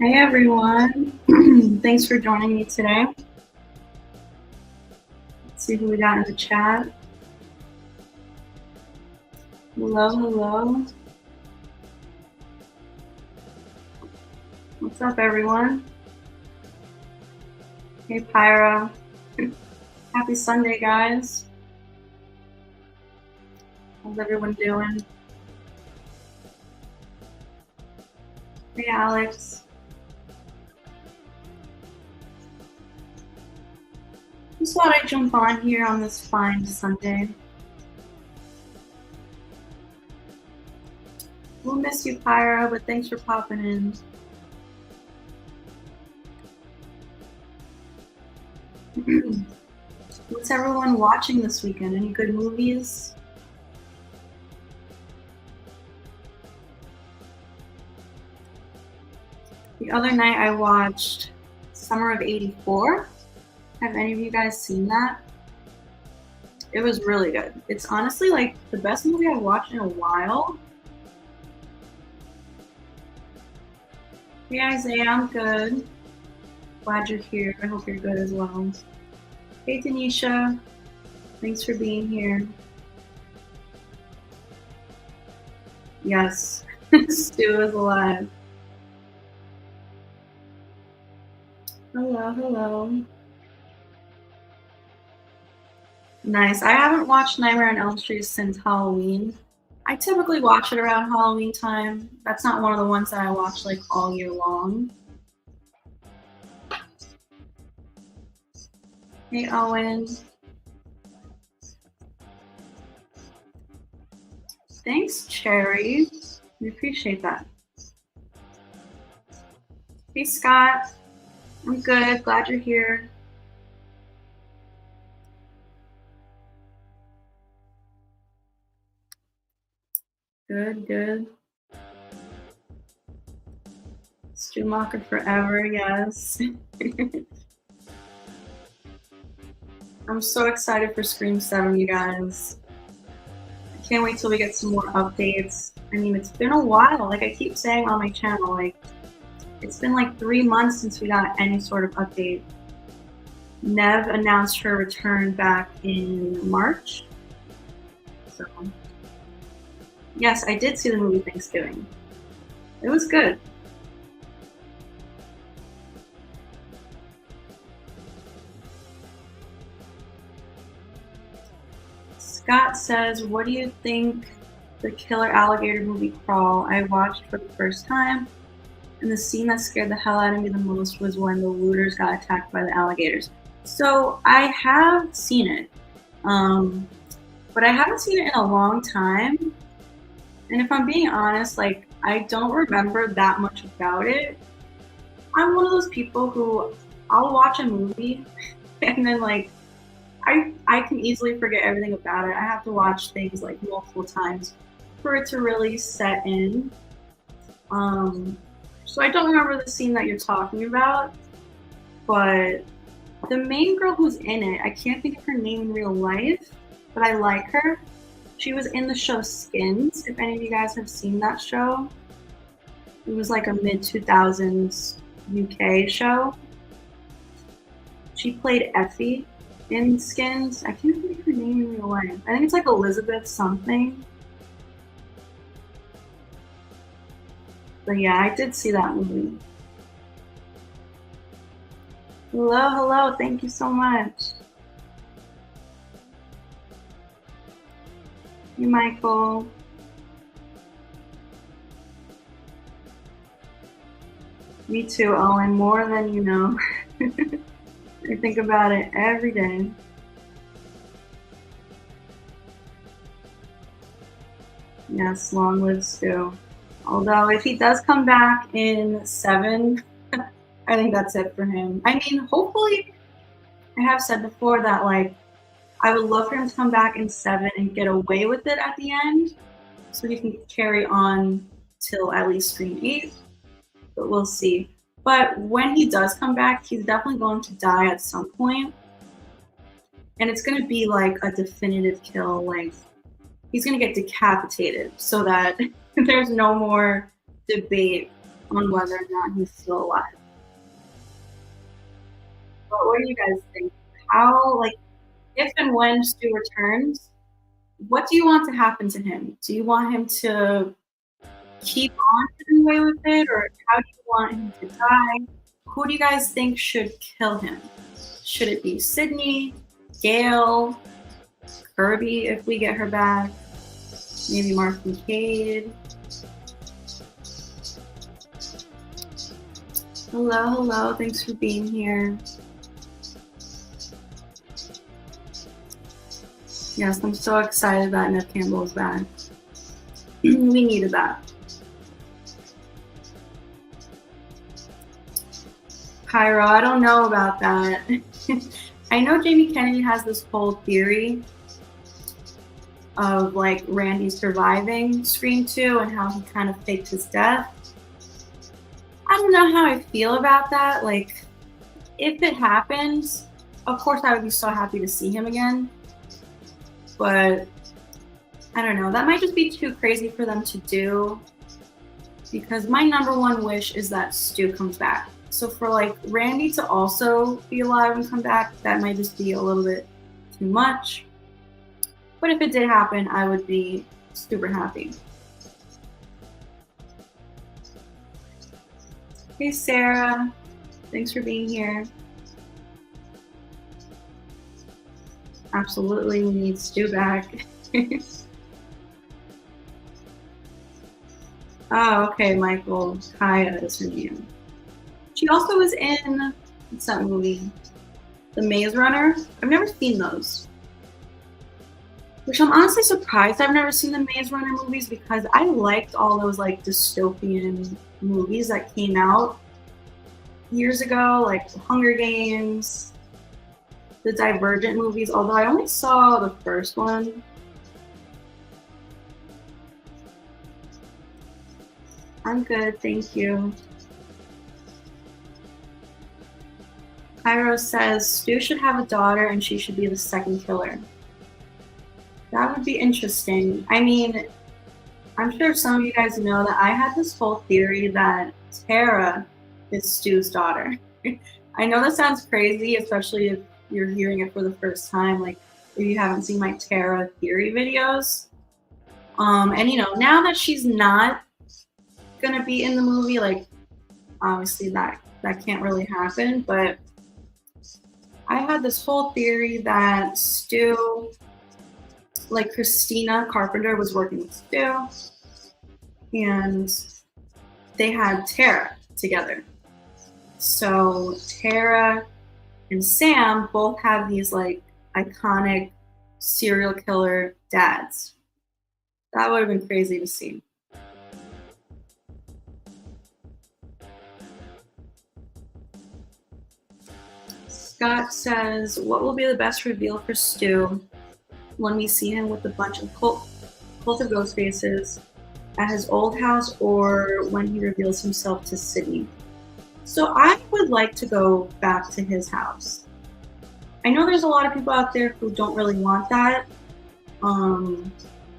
Hey everyone, thanks for joining me today. Let's see who we got in the chat. Hello. What's up everyone? Hey Pyra. Happy Sunday guys. How's everyone doing? Hey Alex. Just thought I'd jump on here on this fine Sunday. We'll miss you, Pyra, but thanks for popping in. What's everyone watching this weekend? Any good movies? The other night I watched Summer of '84. Have any of you guys seen that? It was really good. It's honestly like the best movie I've watched in a while. Hey Isaiah, I'm good. Glad you're here. I hope you're good as well. Hey Tanisha, thanks for being here. Yes, Stu is alive. Hello. Nice. I haven't watched Nightmare on Elm Street since Halloween. I typically watch it around Halloween time. That's not one of the ones that I watch like all year long. Hey Owen. Thanks, Cherry. We appreciate that. Hey Scott. I'm good. Glad you're here. Good. Stu Macher forever, yes. I'm so excited for Scream 7, you guys. I can't wait till we get some more updates. I mean, it's been a while. Like I keep saying on my channel, like it's been like 3 months since we got any sort of update. Nev announced her return back in March. So, yes, I did see the movie Thanksgiving. It was good. Scott says, what do you think the killer alligator movie Crawl? I watched for the first time, and the scene that scared the hell out of me the most was when the looters got attacked by the alligators. So I have seen it, but I haven't seen it in a long time. And if I'm being honest, like I don't remember that much about it. I'm one of those people who I'll watch a movie and then like I can easily forget everything about it. I have to watch things like multiple times for it to really set in. So I don't remember the scene that you're talking about, but the main girl who's in it, I can't think of her name in real life, but I like her. She was in the show Skins, if any of you guys have seen that show. It was like a mid-2000s UK show. She played Effie in Skins. I can't think of her name in real life. I think it's like Elizabeth something. But yeah, I did see that movie. Hello, thank you so much. Hey, Michael. Me too, Owen, more than you know. I think about it every day. Yes, long live Stu. Although if he does come back in 7, I think that's it for him. I mean, hopefully, I have said before that like I would love for him to come back in 7 and get away with it at the end, so he can carry on till at least Scream 8. But we'll see. But when he does come back, he's definitely going to die at some point. And it's going to be like a definitive kill. Like, he's going to get decapitated so that there's no more debate on whether or not he's still alive. But what do you guys think? How, like, if and when Stu returns, what do you want to happen to him? Do you want him to keep on getting away with it, or how do you want him to die? Who do you guys think should kill him? Should it be Sydney, Gail, Kirby if we get her back, maybe Mark Kincaid? Hello, hello, thanks for being here. Yes, I'm so excited that Neve Campbell is back. We needed that. Cairo, I don't know about that. I know Jamie Kennedy has this whole theory of like Randy surviving Scream 2 and how he kind of faked his death. I don't know how I feel about that. Like, if it happens, of course I would be so happy to see him again. But I don't know. That might just be too crazy for them to do. Because my number one wish is that Stu comes back. So for like Randy to also be alive and come back, that might just be a little bit too much. But if it did happen, I would be super happy. Hey Sarah, thanks for being here. Absolutely, we need Stu back. Oh, okay, Michael. Kaya is her name. She also was in, what's that movie? The Maze Runner. I've never seen those. Which I'm honestly surprised I've never seen the Maze Runner movies because I liked all those like dystopian movies that came out years ago, like the Hunger Games, the Divergent movies, although I only saw the first one. I'm good, thank you. Cairo says Stu should have a daughter and she should be the second killer. That would be interesting. I mean, I'm sure some of you guys know that I had this whole theory that Tara is Stu's daughter. I know that sounds crazy, especially if you're hearing it for the first time, like if you haven't seen my Tara theory videos. And you know, now that she's not gonna be in the movie, like obviously that can't really happen, but I had this whole theory that Stu, like Christina Carpenter was working with Stu, and they had Tara together. So Tara and Sam both have these like iconic serial killer dads. That would have been crazy to see. Scott says, what will be the best reveal for Stu when we see him with a bunch of cult of Ghostfaces at his old house or when he reveals himself to Sydney? So I would like to go back to his house. I know there's a lot of people out there who don't really want that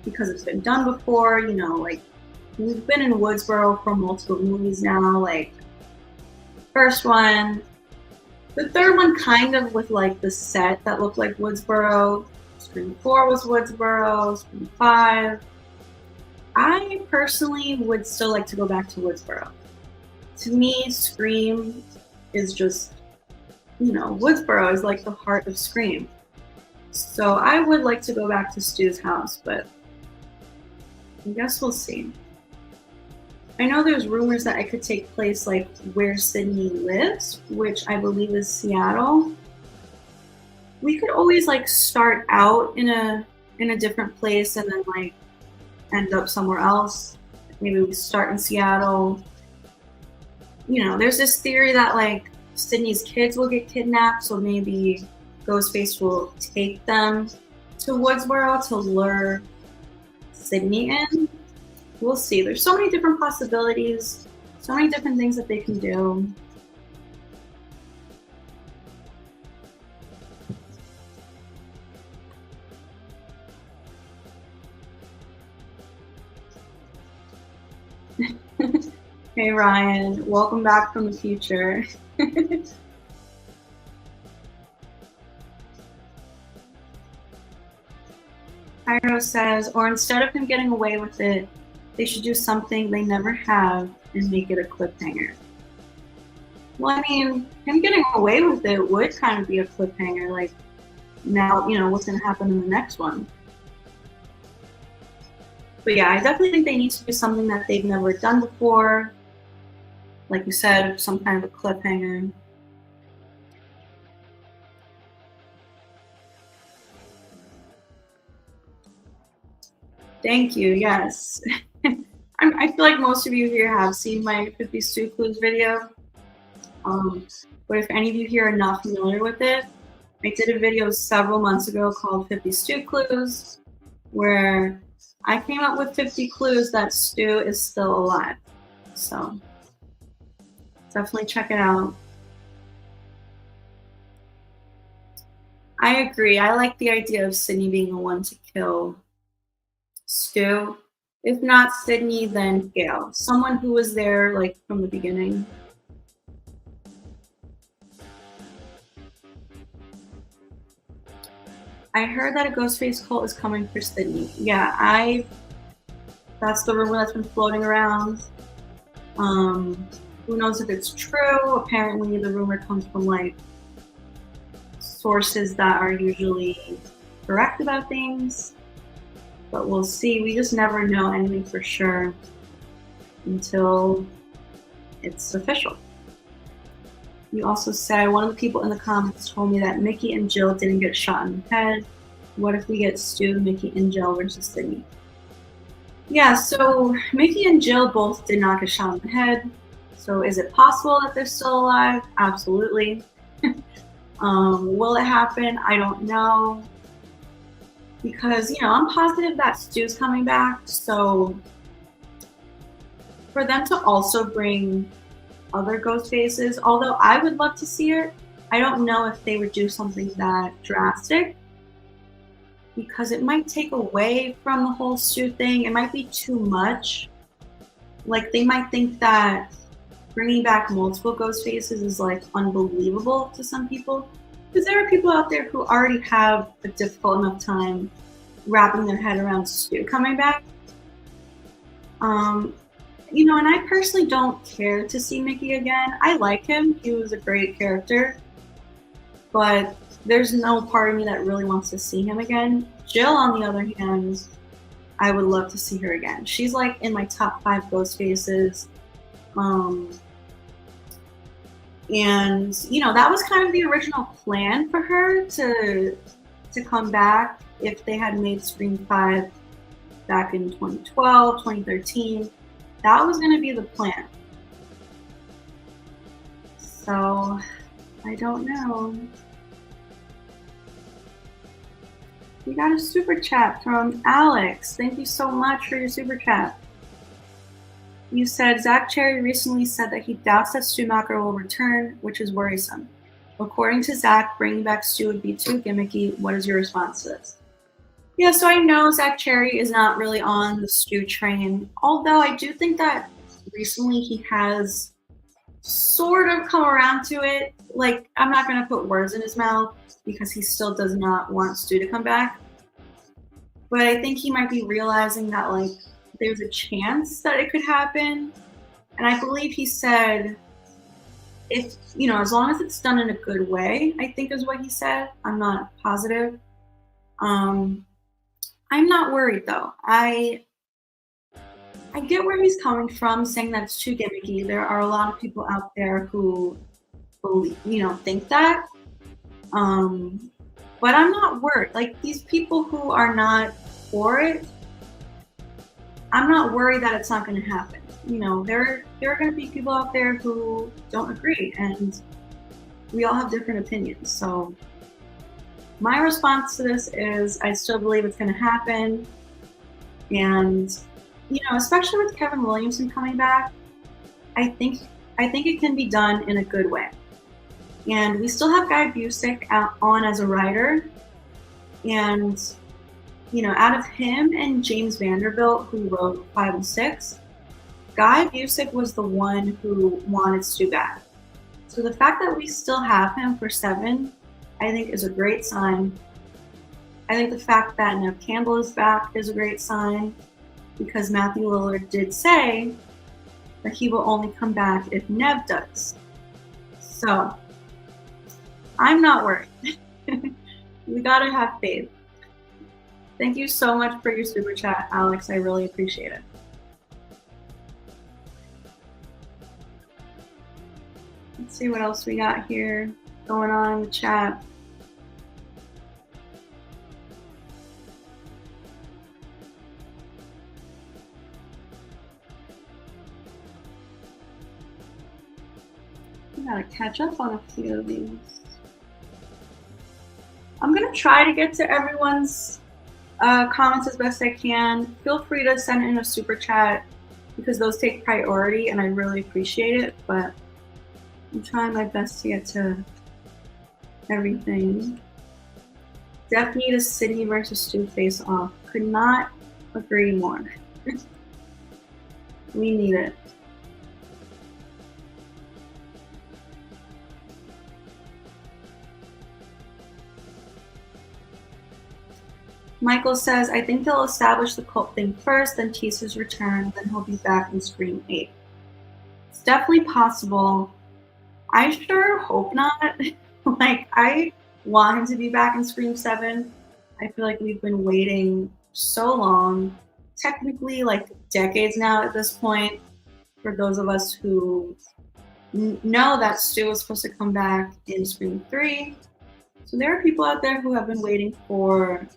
because it's been done before, you know, like we've been in Woodsboro for multiple movies now, like first one, the third one kind of with like the set that looked like Woodsboro. Scream 4 was Woodsboro, Scream 5. I personally would still like to go back to Woodsboro. To me, Scream is just, you know, Woodsboro is like the heart of Scream. So I would like to go back to Stu's house, but I guess we'll see. I know there's rumors that it could take place like where Sydney lives, which I believe is Seattle. We could always like start out in a different place and then like end up somewhere else. Maybe we start in Seattle. You know, there's this theory that like Sydney's kids will get kidnapped, so maybe Ghostface will take them to Woodsboro to lure Sydney in. We'll see. There's so many different possibilities, so many different things that they can do. Hey Ryan, welcome back from the future. Pyro says, or instead of him getting away with it, they should do something they never have and make it a cliffhanger. Well, I mean, him getting away with it would kind of be a cliffhanger. Like, now, you know, what's going to happen in the next one? But yeah, I definitely think they need to do something that they've never done before. Like you said, some kind of a cliffhanger. Thank you, yes. I feel like most of you here have seen my 50 Stu Clues video. But if any of you here are not familiar with it, I did a video several months ago called 50 Stu Clues, where I came up with 50 clues that Stu is still alive. So definitely check it out. I agree. I like the idea of Sydney being the one to kill Stu. If not Sydney, then Gail. Someone who was there like from the beginning. I heard that a Ghostface cult is coming for Sydney. Yeah, that's the rumor that's been floating around. Who knows if it's true? Apparently the rumor comes from like sources that are usually correct about things. But we'll see. We just never know anything for sure until it's official. You also said one of the people in the comments told me that Mickey and Jill didn't get shot in the head. What if we get Stu, Mickey, and Jill versus Sydney? Yeah, so Mickey and Jill both did not get shot in the head. So is it possible that they're still alive? Absolutely. Will it happen? I don't know. Because, you know, I'm positive that Stu's coming back. So for them to also bring other ghost faces, although I would love to see it, I don't know if they would do something that drastic, because it might take away from the whole Stu thing. It might be too much. Like, they might think that bringing back multiple ghost faces is like unbelievable to some people, because there are people out there who already have a difficult enough time wrapping their head around Stu coming back. You know, and I personally don't care to see Mickey again. I like him. He was a great character. But there's no part of me that really wants to see him again. Jill, on the other hand, I would love to see her again. She's like in my top 5 ghost faces. And, you know, that was kind of the original plan for her to come back if they had made Scream 5 back in 2012, 2013. That was going to be the plan. So, I don't know. We got a super chat from Alex. Thank you so much for your super chat. You said Zach Cherry recently said that he doubts that Stu Macher will return, which is worrisome. According to Zach, bringing back Stu would be too gimmicky. What is your response to this? Yeah, so I know Zach Cherry is not really on the Stu train, although I do think that recently he has sort of come around to it. Like, I'm not going to put words in his mouth because he still does not want Stu to come back. But I think he might be realizing that, like, there's a chance that it could happen. And I believe he said, if, you know, as long as it's done in a good way, I think is what he said. I'm not positive. I'm not worried though. I get where he's coming from, saying that it's too gimmicky. There are a lot of people out there who believe, you know, think that. But I'm not worried. Like, these people who are not for it, I'm not worried that it's not going to happen. You know, there are going to be people out there who don't agree, and we all have different opinions. So my response to this is I still believe it's going to happen. And, you know, especially with Kevin Williamson coming back, I think it can be done in a good way. And we still have Guy Busick on as a writer. And, you know, out of him and James Vanderbilt, who wrote 5 and 6, Guy Busick was the one who wanted Stu back. So the fact that we still have him for 7, I think is a great sign. I think the fact that Nev Campbell is back is a great sign, because Matthew Lillard did say that he will only come back if Nev does. So I'm not worried. We gotta have faith. Thank you so much for your super chat, Alex. I really appreciate it. Let's see what else we got here going on in the chat. We gotta catch up on a few of these. I'm gonna try to get to everyone's comments as best I can. Feel free to send in a super chat, because those take priority and I really appreciate it, but I'm trying my best to get to everything. Def need a Sydney versus Stu face off. Could not agree more. We need it. Michael says, I think they'll establish the cult thing first, then tease his return, then he'll be back in Scream 8. It's definitely possible. I sure hope not. Like, I want him to be back in Scream 7. I feel like we've been waiting so long, technically like decades now at this point, for those of us who know that Stu was supposed to come back in Scream 3. So there are people out there who have been waiting for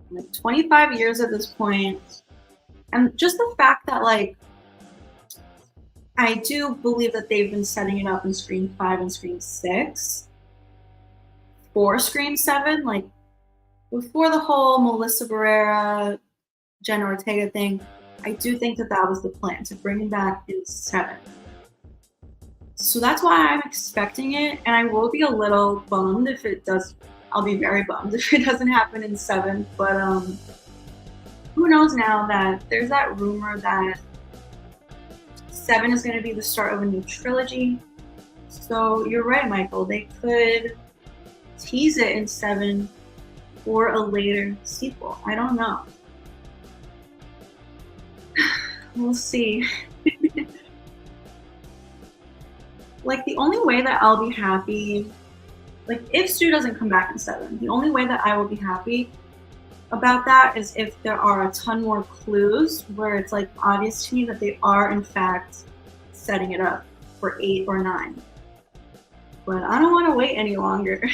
like 25 years at this point. And just the fact that, like, I do believe that they've been setting it up in Scream 5 and Scream 6 for Scream 7. Like, before the whole Melissa Barrera, Jenna Ortega thing, I do think that that was the plan, to bring him back in 7. So that's why I'm expecting it, and I will be a little bummed if it does. I'll be very bummed if it doesn't happen in 7, but who knows now that there's that rumor that 7 is going to be the start of a new trilogy. So you're right, Michael. They could tease it in 7 for a later sequel. I don't know. We'll see. Like, the only way that I'll be happy, like, if Stu doesn't come back in 7, the only way that I will be happy about that is if there are a ton more clues where it's, like, obvious to me that they are, in fact, setting it up for 8 or 9. But I don't want to wait any longer.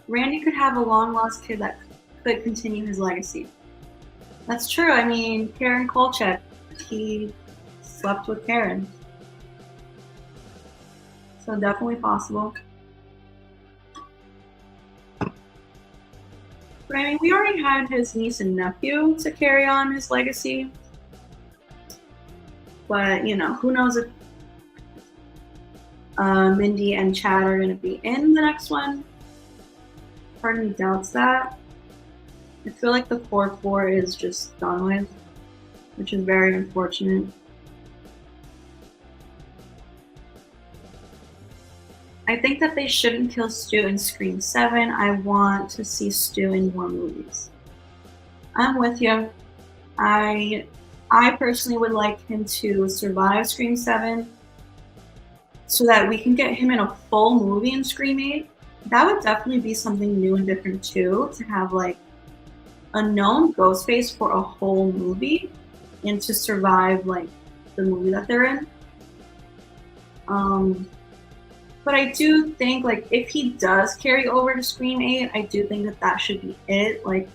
Randy could have a long-lost kid that could continue his legacy. That's true. I mean, Karen Kolchak, he slept with Karen. So definitely possible. But I mean, we already had his niece and nephew to carry on his legacy. But, you know, who knows if Mindy and Chad are going to be in the next one. Part of me doubts that. I feel like the 4-4 is just done with, which is very unfortunate. I think that they shouldn't kill Stu in Scream 7. I want to see Stu in more movies. I'm with you. I personally would like him to survive Scream 7 so that we can get him in a full movie in Scream 8. That would definitely be something new and different too, to have like a known Ghostface for a whole movie and to survive like the movie that they're in. But I do think, like, if he does carry over to Scream 8, I do think that that should be it. Like,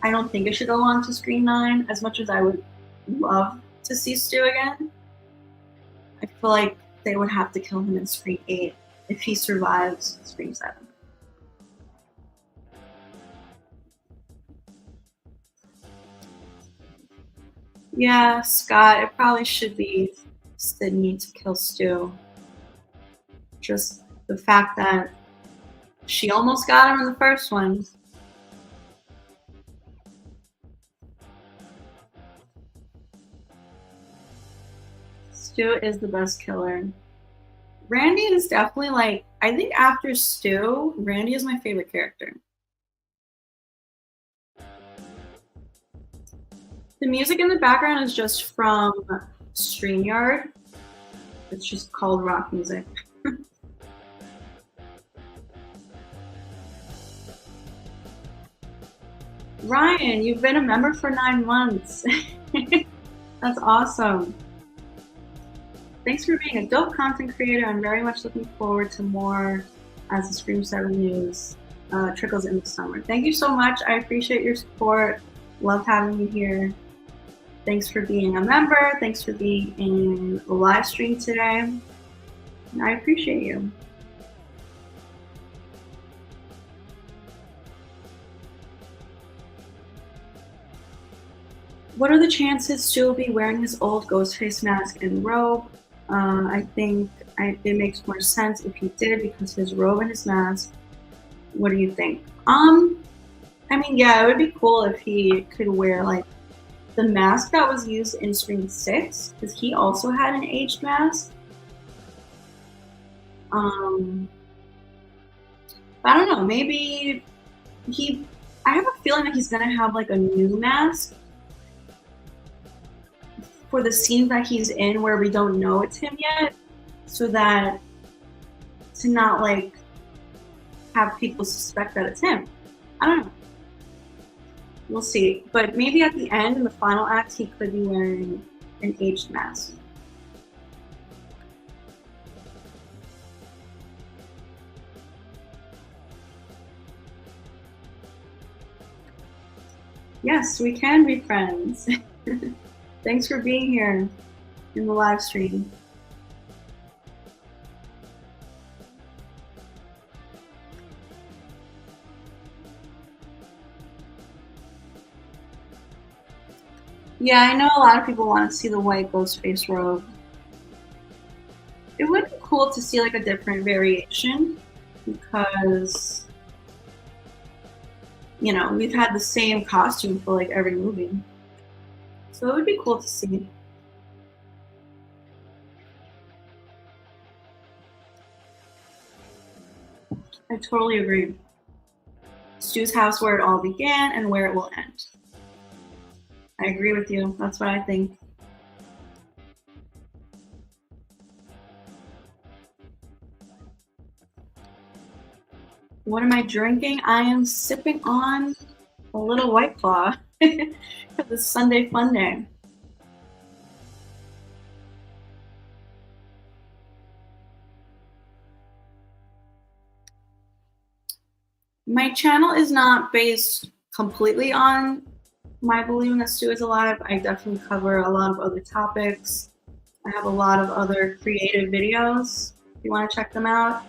I don't think it should go on to Scream 9, as much as I would love to see Stu again. I feel like they would have to kill him in Scream 8 if he survives Scream 7. Yeah, Scott, it probably should be Sydney to kill Stu. Just the fact that she almost got him in the first one. Stu is the best killer. Randy is definitely like, I think after Stu, Randy is my favorite character. The music in the background is just from StreamYard. It's just called rock music. Ryan, you've been a member for 9 months. That's awesome. Thanks for being a dope content creator. I'm very much looking forward to more as the Scream 7 news trickles in the summer. Thank you so much. I appreciate your support. Love having you here. Thanks for being a member. Thanks for being in the live stream today. I appreciate you. What are the chances Stu will be wearing his old Ghostface mask and robe? I think it makes more sense if he did, because his robe and his mask. What do you think? I mean, yeah, it would be cool if he could wear like the mask that was used in Scream 6, because he also had an aged mask. I don't know, maybe I have a feeling that he's gonna have like a new mask for the scenes that he's in where we don't know it's him yet, so that to not like have people suspect that it's him. I don't know. We'll see. But maybe at the end, in the final act, he could be wearing an aged mask. Yes, we can be friends. Thanks for being here in the live stream. Yeah, I know a lot of people want to see the white Ghostface robe. It would be cool to see like a different variation, because, you know, we've had the same costume for like every movie. So it would be cool to see. I totally agree. Stu's house, where it all began and where it will end. I agree with you. That's what I think. What am I drinking? I am sipping on a little White Claw for this Sunday fun day. My channel is not based completely on my believing that Stu is alive. I definitely cover a lot of other topics. I have a lot of other creative videos if you want to check them out.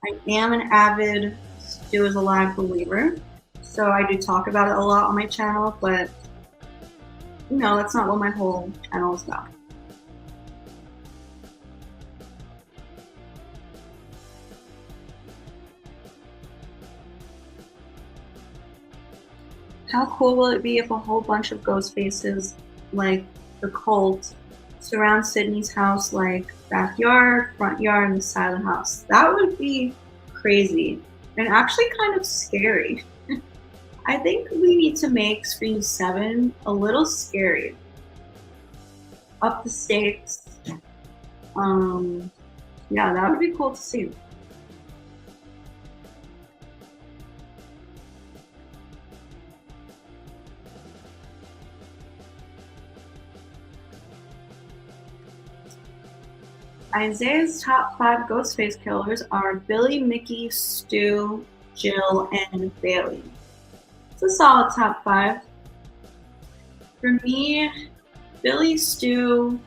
I am an avid Stu is alive believer, so I do talk about it a lot on my channel, but you know, that's not what my whole channel is about. How cool will it be if a whole bunch of ghost faces, like the cult, surround Sydney's house, like backyard, front yard, and the side of the house? That would be crazy and actually kind of scary. I think we need to make Scream 7 a little scary. Up the stakes. Yeah, that would be cool to see. Isaiah's top 5 Ghostface killers are Billy, Mickey, Stu, Jill, and Bailey. It's a solid top 5. For me, Billy, Stu,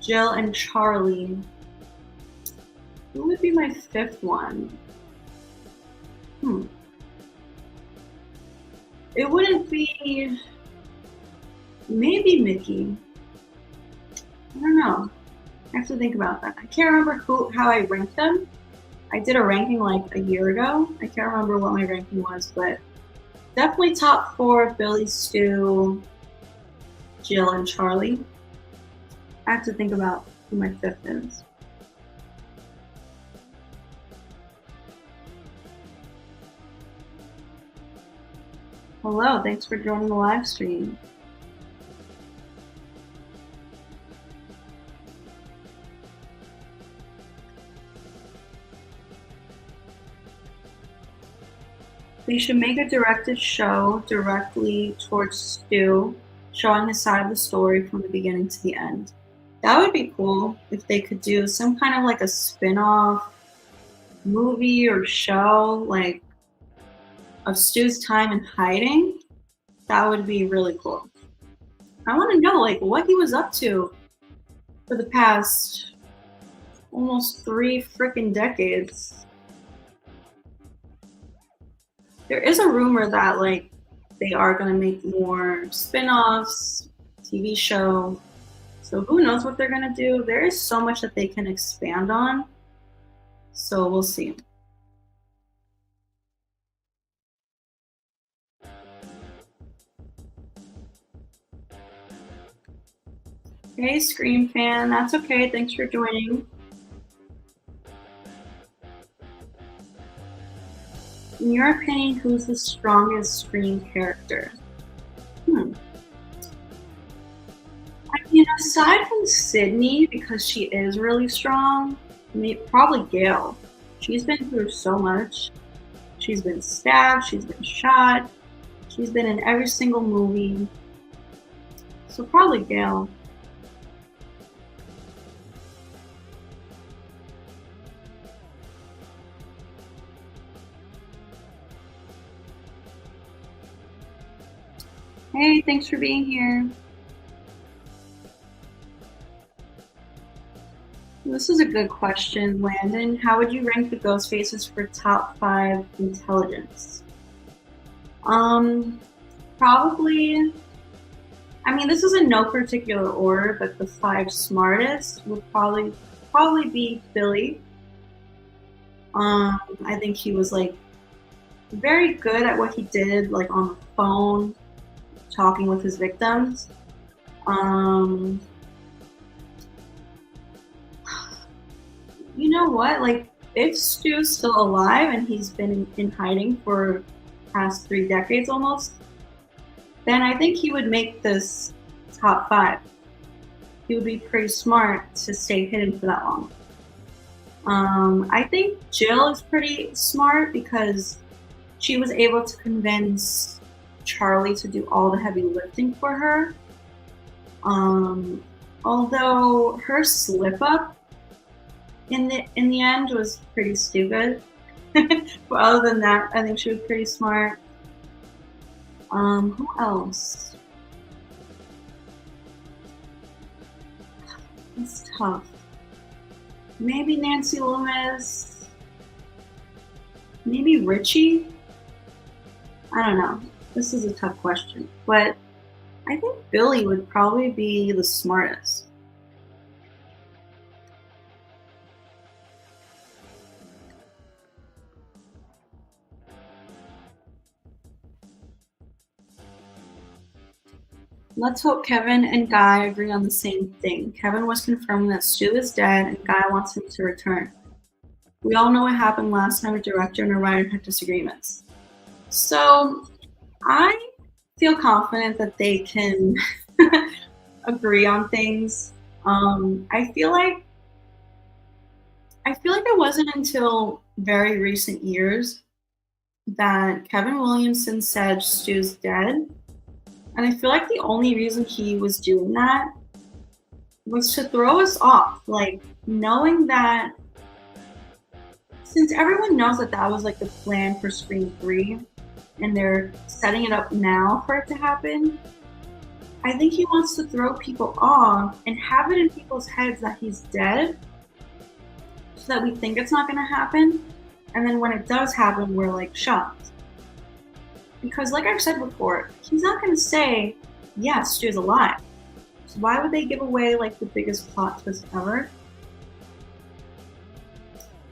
Jill, and Charlie. Who would be my 5th one? It wouldn't be... Maybe Mickey. I don't know. I have to think about that. I can't remember how I ranked them. I did a ranking like a year ago. I can't remember what my ranking was, but definitely top 4, Billy, Stu, Jill, and Charlie. I have to think about who my fifth is. Hello, thanks for joining the live stream. They should make a directed show directly towards Stu, showing his side of the story from the beginning to the end. That would be cool if they could do some kind of like a spin-off movie or show, like of Stu's time in hiding. That would be really cool. I want to know like what he was up to for the past almost 3 freaking decades. There is a rumor that like they are going to make more spin-offs, TV show. So who knows what they're going to do? There is so much that they can expand on. So we'll see. Hey, Scream fan, that's okay. Thanks for joining. In your opinion, who's the strongest Scream character? I mean, aside from Sydney, because she is really strong, probably Gail. She's been through so much. She's been stabbed, she's been shot, she's been in every single movie. So probably Gail. Hey, thanks for being here. This is a good question, Landon. How would you rank the Ghostfaces for top 5 intelligence? Probably, I mean, this is in no particular order, but the 5 smartest would probably be Billy. I think he was like very good at what he did, like on the phone, talking with his victims. You know what? Like, if Stu's still alive and he's been in hiding for past 3 decades almost, then I think he would make this top 5. He would be pretty smart to stay hidden for that long. I think Jill is pretty smart because she was able to convince Charlie to do all the heavy lifting for her. Although her slip up in the end was pretty stupid. But other than that, I think she was pretty smart. Who else? It's tough. Maybe Nancy Loomis. Maybe Richie. I don't know. This is a tough question, but I think Billy would probably be the smartest. Let's hope Kevin and Guy agree on the same thing. Kevin was confirming that Stu is dead and Guy wants him to return. We all know what happened last time a director and a writer had disagreements. So I feel confident that they can agree on things. I feel like it wasn't until very recent years that Kevin Williamson said Stu's dead. And I feel like the only reason he was doing that was to throw us off. Like, knowing that, since everyone knows that that was like the plan for Scream 3, and they're setting it up now for it to happen, I think he wants to throw people off and have it in people's heads that he's dead, so that we think it's not going to happen. And then when it does happen, we're like shocked. Because like I've said before, he's not going to say, yes, Stu's alive. So why would they give away like the biggest plot twist ever?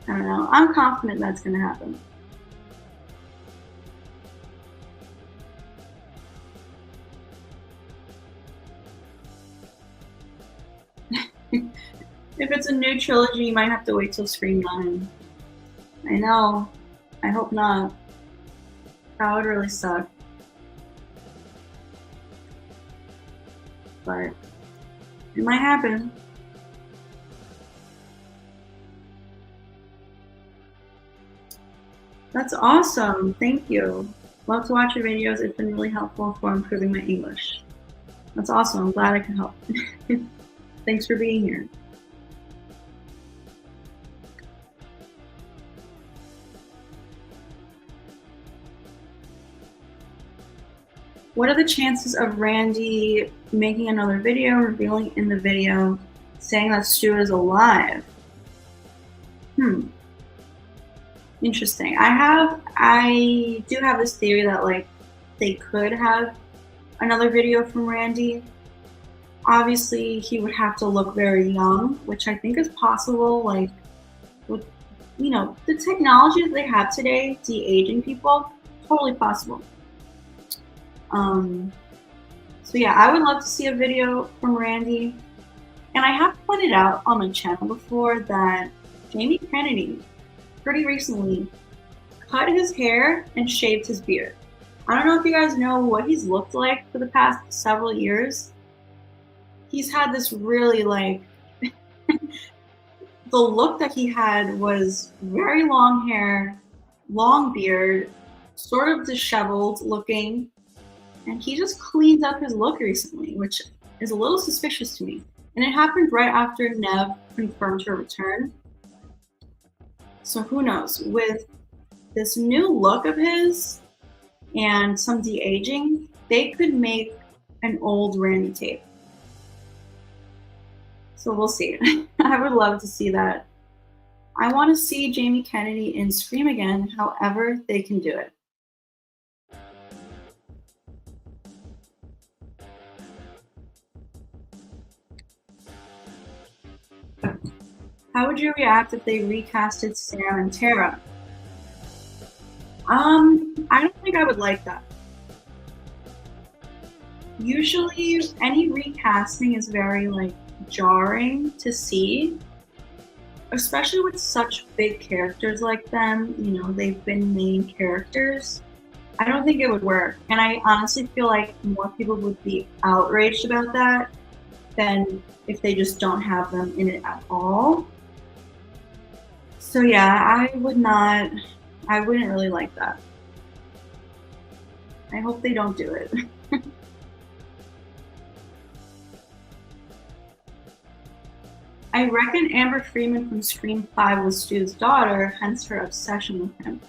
I don't know. I'm confident that's going to happen. it's a new trilogy, you might have to wait till Scream 9. I know. I hope not. That would really suck. But it might happen. That's awesome. Thank you. Love to watch your videos. It's been really helpful for improving my English. That's awesome. I'm glad I could help. Thanks for being here. What are the chances of Randy making another video, revealing in the video, saying that Stu is alive? Interesting. I do have this theory that like they could have another video from Randy. Obviously, he would have to look very young, which I think is possible. Like with the technology that they have today, de-aging people, totally possible. So yeah, I would love to see a video from Randy. And I have pointed out on my channel before that Jamie Kennedy pretty recently cut his hair and shaved his beard. I don't know if you guys know what he's looked like for the past several years. He's had this really like, the look that he had was very long hair, long beard, sort of disheveled looking. And he just cleaned up his look recently, which is a little suspicious to me. And it happened right after Nev confirmed her return. So who knows? With this new look of his and some de-aging, they could make an old Randy tape. So we'll see. I would love to see that. I want to see Jamie Kennedy in Scream again, however they can do it. How would you react if they recasted Sam and Tara? I don't think I would like that. Usually, any recasting is very like jarring to see, especially with such big characters like them. They've been main characters. I don't think it would work, and I honestly feel like more people would be outraged about that than if they just don't have them in it at all. So yeah, I wouldn't really like that. I hope they don't do it. I reckon Amber Freeman from Scream 5 was Stu's daughter, hence her obsession with him.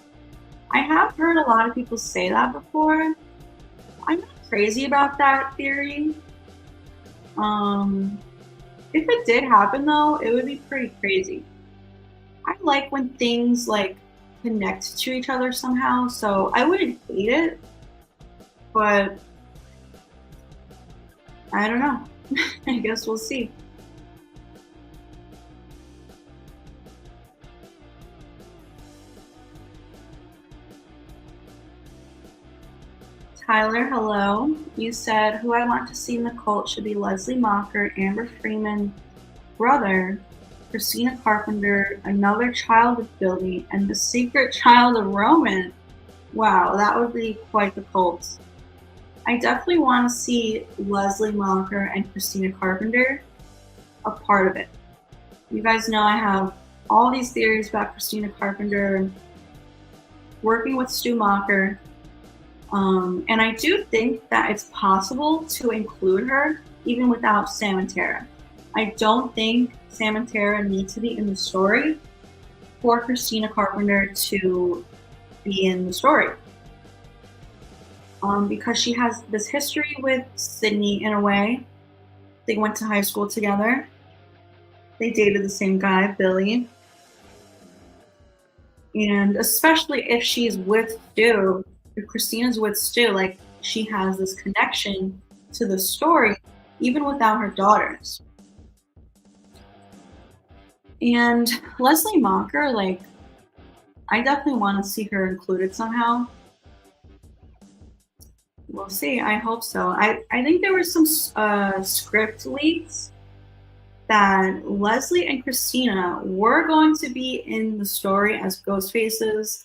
I have heard a lot of people say that before. I'm not crazy about that theory. If it did happen though, it would be pretty crazy. I like when things like connect to each other somehow, so I wouldn't hate it, but I don't know. I guess we'll see. Tyler, hello. You said who I want to see in the cult should be Leslie Macher, Amber Freeman, brother, Christina Carpenter, another child of Billy, and the secret child of Roman. Wow, that would be quite the cult. I definitely want to see Leslie Macher and Christina Carpenter a part of it. You guys know I have all these theories about Christina Carpenter working with Stu Macher. And I do think that it's possible to include her even without Sam and Tara. I don't think Sam and Tara need to be in the story for Christina Carpenter to be in the story. Because she has this history with Sydney in a way. They went to high school together. They dated the same guy, Billy. And especially if she's with Stu, if Christina's with Stu, like she has this connection to the story, even without her daughters. And Leslie Macher, like, I definitely want to see her included somehow. We'll see. I hope so. I think there were some script leaks that Leslie and Christina were going to be in the story as Ghostfaces.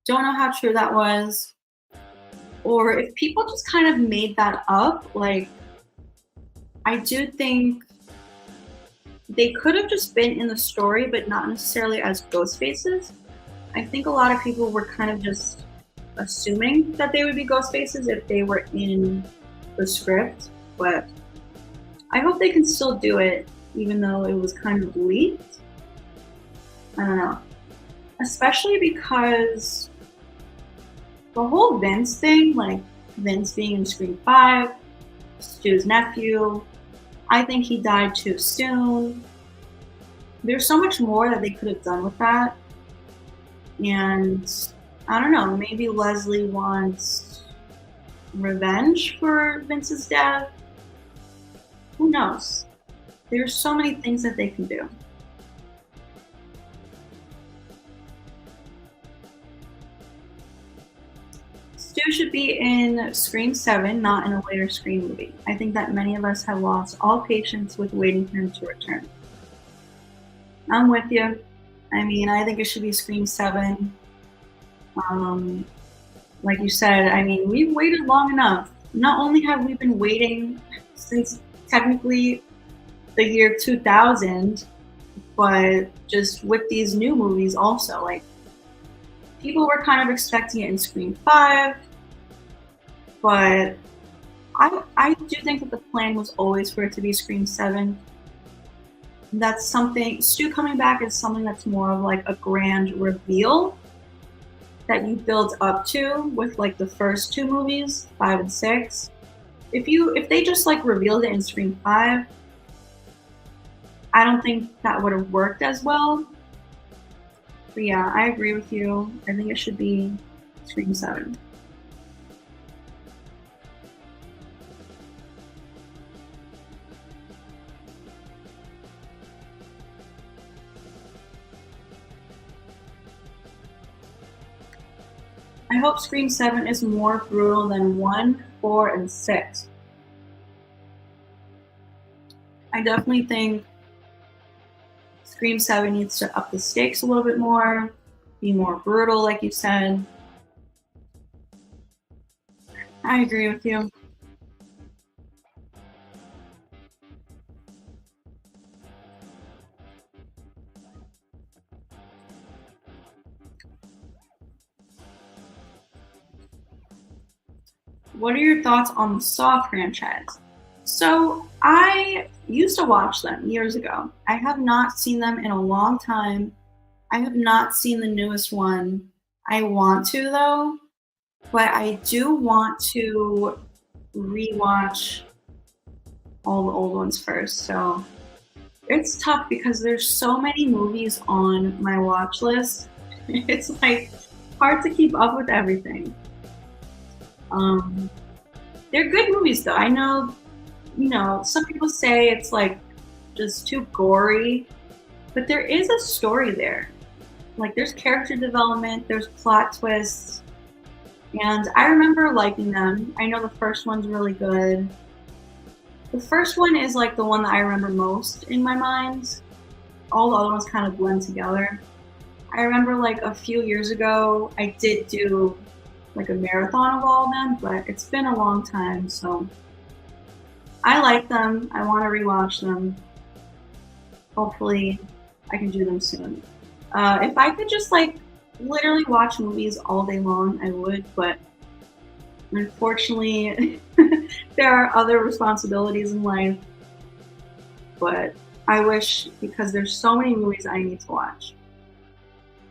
Don't know how true that was. Or if people just kind of made that up, like, I do think they could have just been in the story, but not necessarily as Ghostfaces. I think a lot of people were kind of just assuming that they would be Ghostfaces if they were in the script, but I hope they can still do it, even though it was kind of leaked. I don't know. Especially because the whole Vince thing, like Vince being in Scream 5, Stu's nephew, I think he died too soon. There's so much more that they could have done with that. And I don't know, maybe Leslie wants revenge for Vince's death. Who knows? There's so many things that they can do. Stu should be in Scream 7, not in a later Scream movie. I think that many of us have lost all patience with waiting for him to return. I'm with you. I mean, I think it should be Scream 7. Like you said, I mean, we've waited long enough. Not only have we been waiting since technically the year 2000, but just with these new movies also. Like, people were kind of expecting it in Scream 5, but I do think that the plan was always for it to be Scream 7. That's something, Stu coming back is something that's more of like a grand reveal that you build up to with like the first two movies, 5 and 6. If they just like revealed it in Scream 5, I don't think that would have worked as well. But yeah, I agree with you. I think it should be Scream 7. I hope Scream 7 is more brutal than 1, 4, and 6. I definitely think Scream 7 needs to up the stakes a little bit more, be more brutal, like you said. I agree with you. What are your thoughts on the Saw franchise? So I used to watch them years ago. I have not seen them in a long time. I have not seen the newest one. I want to though, but I do want to rewatch all the old ones first. So it's tough because there's so many movies on my watch list. It's like hard to keep up with everything. Um, they're good movies though. I know, some people say it's like just too gory, but there is a story there. Like there's character development, there's plot twists, and I remember liking them. I know the first one's really good. The first one is like the one that I remember most in my mind. All the other ones kind of blend together. I remember like a few years ago, I did do like a marathon of all of them, but it's been a long time, so I like them. I want to rewatch them. Hopefully, I can do them soon. If I could just like literally watch movies all day long, I would, but unfortunately, there are other responsibilities in life. But I wish, because there's so many movies I need to watch.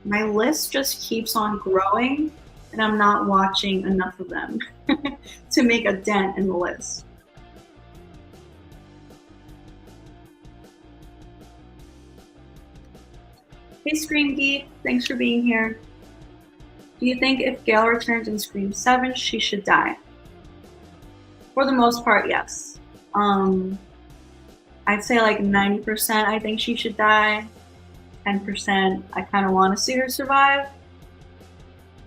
My list just keeps on growing, and I'm not watching enough of them to make a dent in the list. Hey Scream Geek, thanks for being here. Do you think if Gail returns in Scream 7, she should die? For the most part, yes. I'd say like 90% I think she should die. 10% I kind of want to see her survive.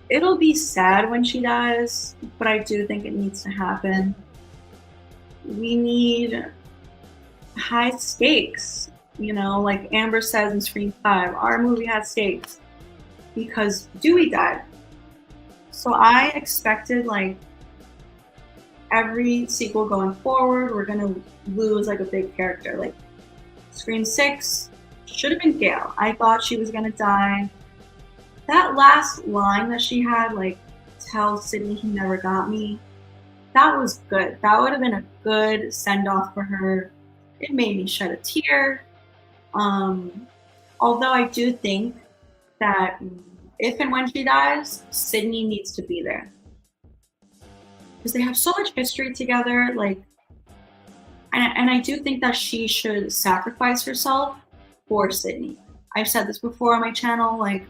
It'll be sad when she dies, but I do think it needs to happen. We need high stakes. You know, like Amber says in Scream 5, our movie has stakes because Dewey died. So I expected like every sequel going forward, we're gonna lose like a big character. Like Scream 6 should have been Gail. I thought she was gonna die. That last line that she had, like, tell Sydney he never got me, that was good. That would have been a good send off for her. It made me shed a tear. Although I do think that if and when she dies, Sydney needs to be there because they have so much history together. Like, and I do think that she should sacrifice herself for Sydney. I've said this before on my channel. Like,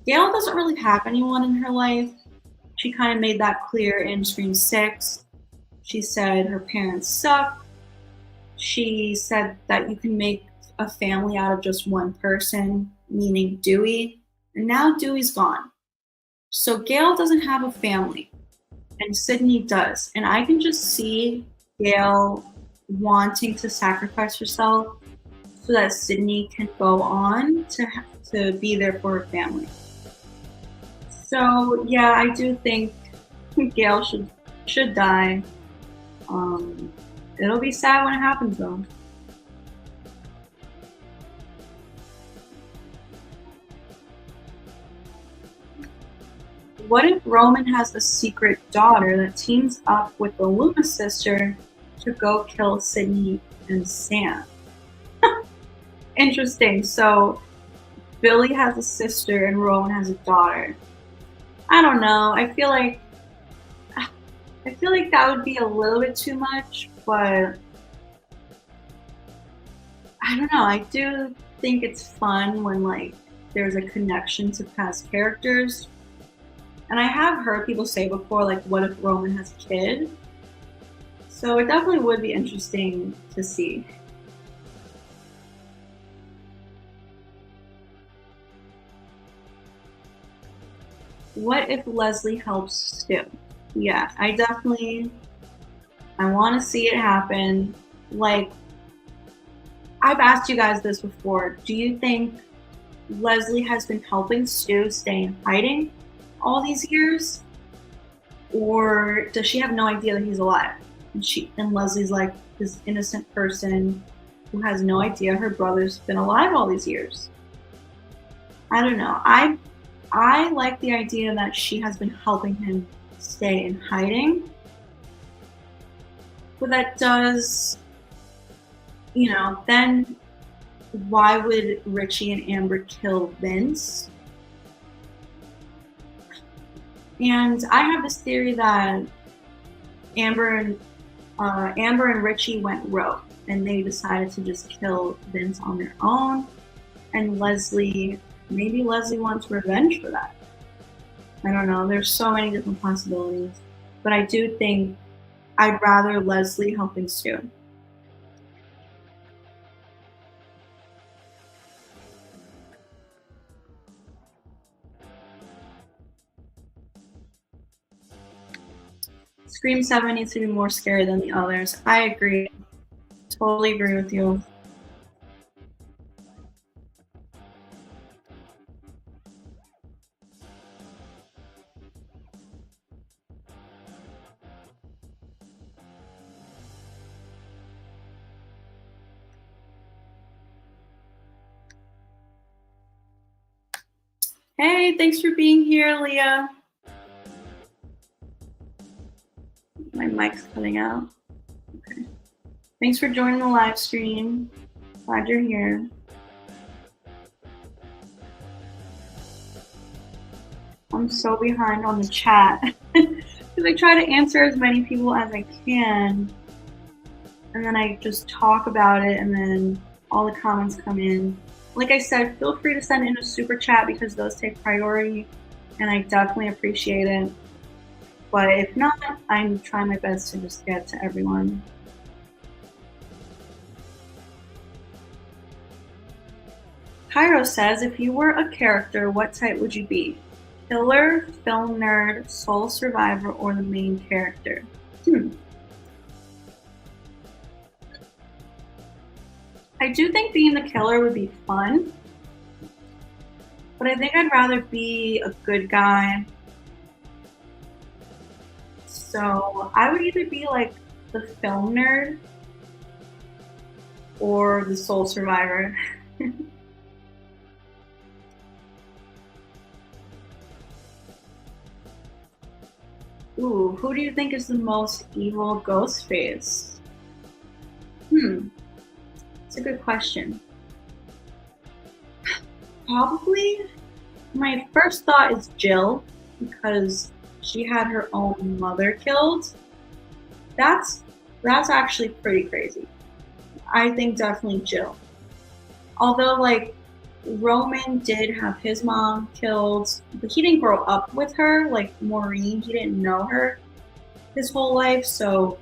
Gail doesn't really have anyone in her life. She kind of made that clear in Scream 6. She said her parents suck. She said that you can make a family out of just one person, meaning Dewey. And now Dewey's gone. So Gail doesn't have a family, and Sydney does. And I can just see Gail wanting to sacrifice herself so that Sydney can go on to be there for her family. So yeah, I do think Gail should die. It'll be sad when it happens though. What if Roman has a secret daughter that teams up with the Loomis sister to go kill Sydney and Sam? Interesting. So Billy has a sister and Rowan has a daughter. I don't know. I feel like that would be a little bit too much, but I don't know. I do think it's fun when like there's a connection to past characters. And I have heard people say before, like, what if Roman has a kid? So it definitely would be interesting to see. What if Leslie helps Stu? Yeah, I want to see it happen. Like, I've asked you guys this before. Do you think Leslie has been helping Stu stay in hiding all these years? Or does she have no idea that he's alive? And Leslie's like this innocent person who has no idea her brother's been alive all these years. I don't know. I like the idea that she has been helping him stay in hiding. But that does, then why would Richie and Amber kill Vince? And I have this theory that Amber and Richie went rogue, and they decided to just kill Vince on their own. And maybe Leslie wants revenge for that. I don't know. There's so many different possibilities, but I do think I'd rather Leslie helping Stu. Scream 7 needs to be more scary than the others. I agree. Totally agree with you. Hey, thanks for being here, Leah. My mic's cutting out. Okay. Thanks for joining the live stream. Glad you're here. I'm so behind on the chat because I try to answer as many people as I can, and then I just talk about it, and then all the comments come in. Like I said, feel free to send in a super chat because those take priority, and I definitely appreciate it. But if not, I'm trying my best to just get to everyone. Cairo says, if you were a character, what type would you be? Killer, film nerd, soul survivor, or the main character? I do think being the killer would be fun, but I think I'd rather be a good guy. So I would either be like the film nerd or the sole survivor. Ooh, who do you think is the most evil Ghostface? It's a good question. Probably my first thought is Jill because she had her own mother killed. That's that's actually pretty crazy. I think definitely Jill. Although like Roman did have his mom killed, but he didn't grow up with her like Maureen. He didn't know her his whole life, so